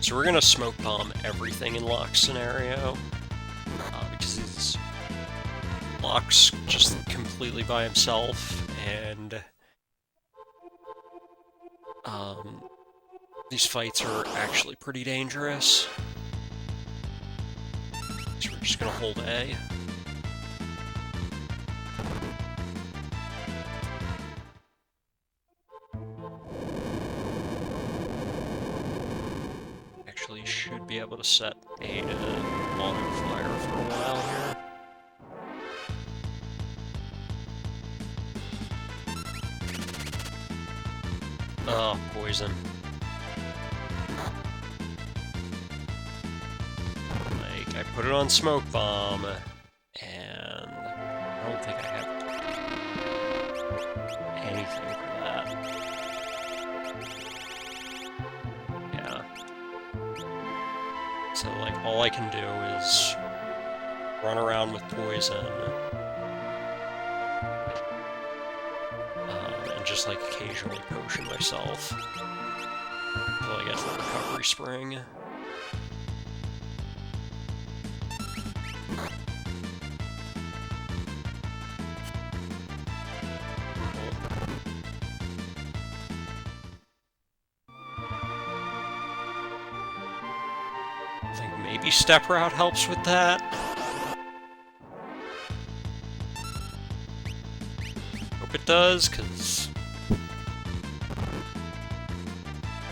So we're gonna smoke bomb everything in Locke's scenario, because Locke's just completely by himself, and these fights are actually pretty dangerous. So we're just gonna hold A. Actually should be able to set A to auto fire for a while here. Oh, poison. Like, I put it on smoke bomb, and I don't think I have anything for that. Yeah. So, like, all I can do is run around with poison, and just, like, occasionally potion myself until I get to the recovery spring. I think maybe step route helps with that. Hope it does, because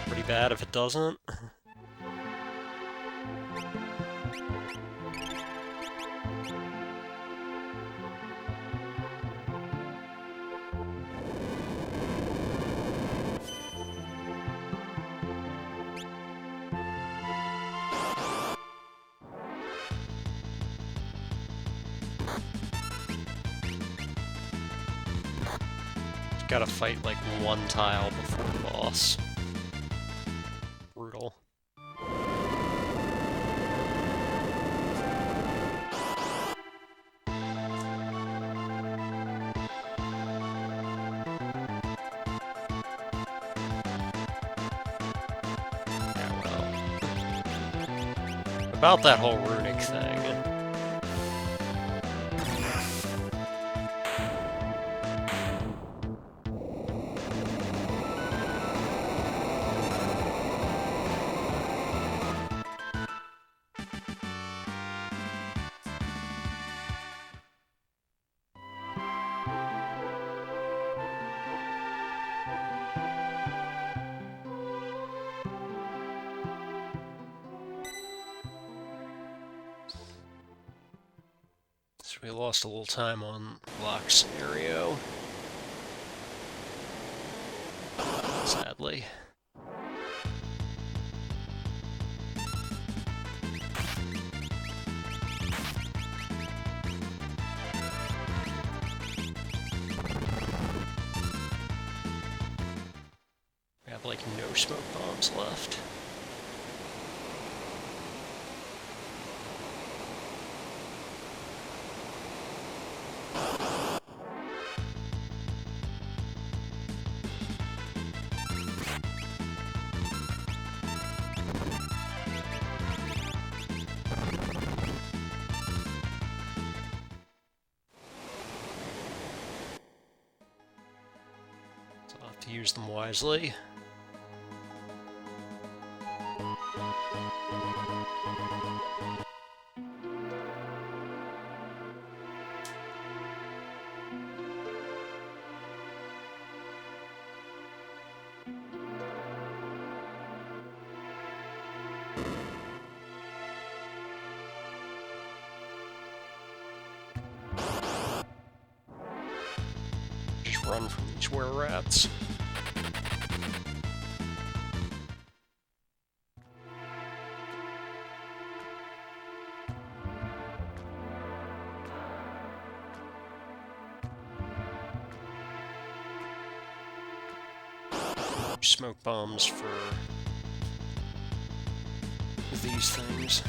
pretty bad if it doesn't. Gotta fight like one tile before the boss. Brutal. Yeah, well. About that whole runic thing. So we lost a little time on lock scenario. Sadly. We have like no smoke bombs left. To use them wisely. Just run from these were-rats. Smoke bombs for these things.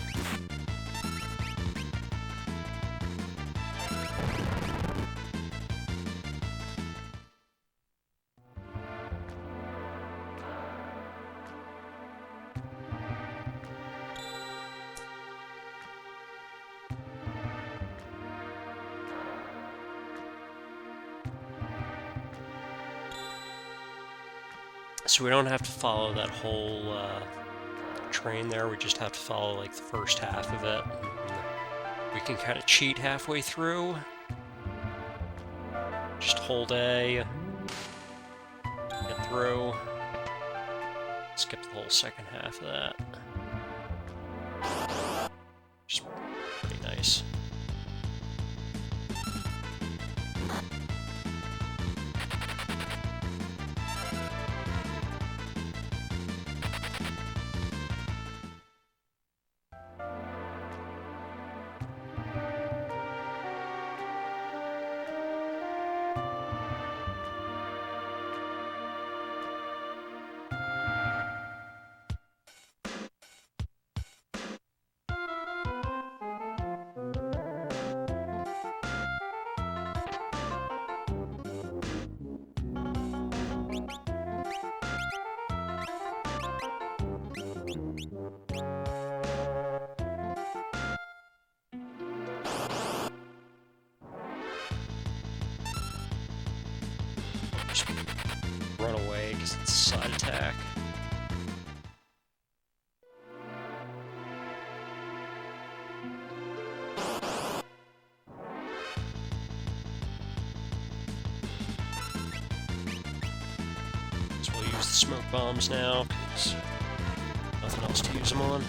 So we don't have to follow that whole train there, we just have to follow like the first half of it. And we can kind of cheat halfway through. Just hold A, get through, skip the whole second half of that. Just pretty nice. Just run away because it's a side attack. So we'll use the smoke bombs now because nothing else to use them on.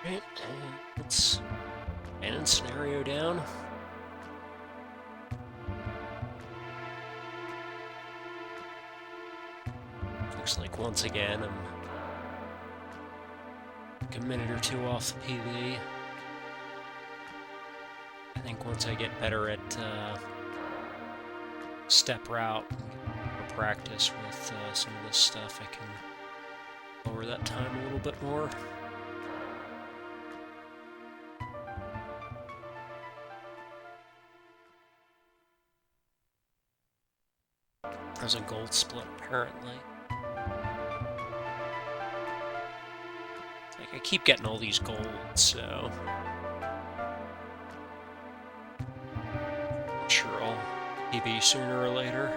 Right, let's end scenario down. Looks like once again I'm like a minute or two off the PB. I think once I get better at step route or practice with some of this stuff, I can lower that time a little bit more. There's a gold split, apparently. Like, I keep getting all these golds, so I'm sure I'll PB sooner or later.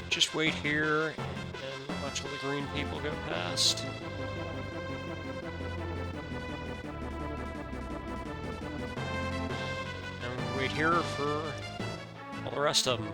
Just wait here and watch all the green people go past. And wait here for all the rest of them.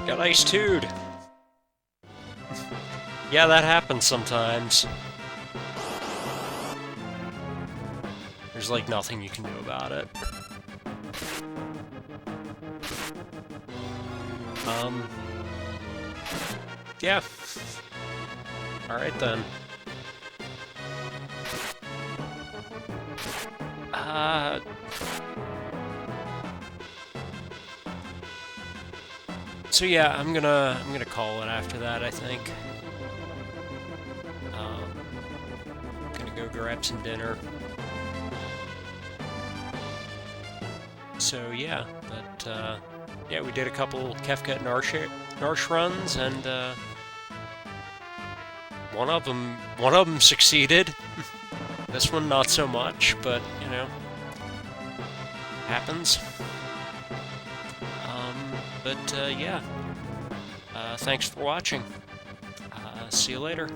Got ice too'd. Yeah, that happens sometimes. There's like nothing you can do about it. Yeah. Alright then. So yeah, I'm gonna call it after that, I think. Gonna go grab some dinner. So yeah, but yeah, we did a couple Kefka and Narshe runs, and one of them succeeded. This one not so much, but you know, happens. But yeah, thanks for watching. See you later.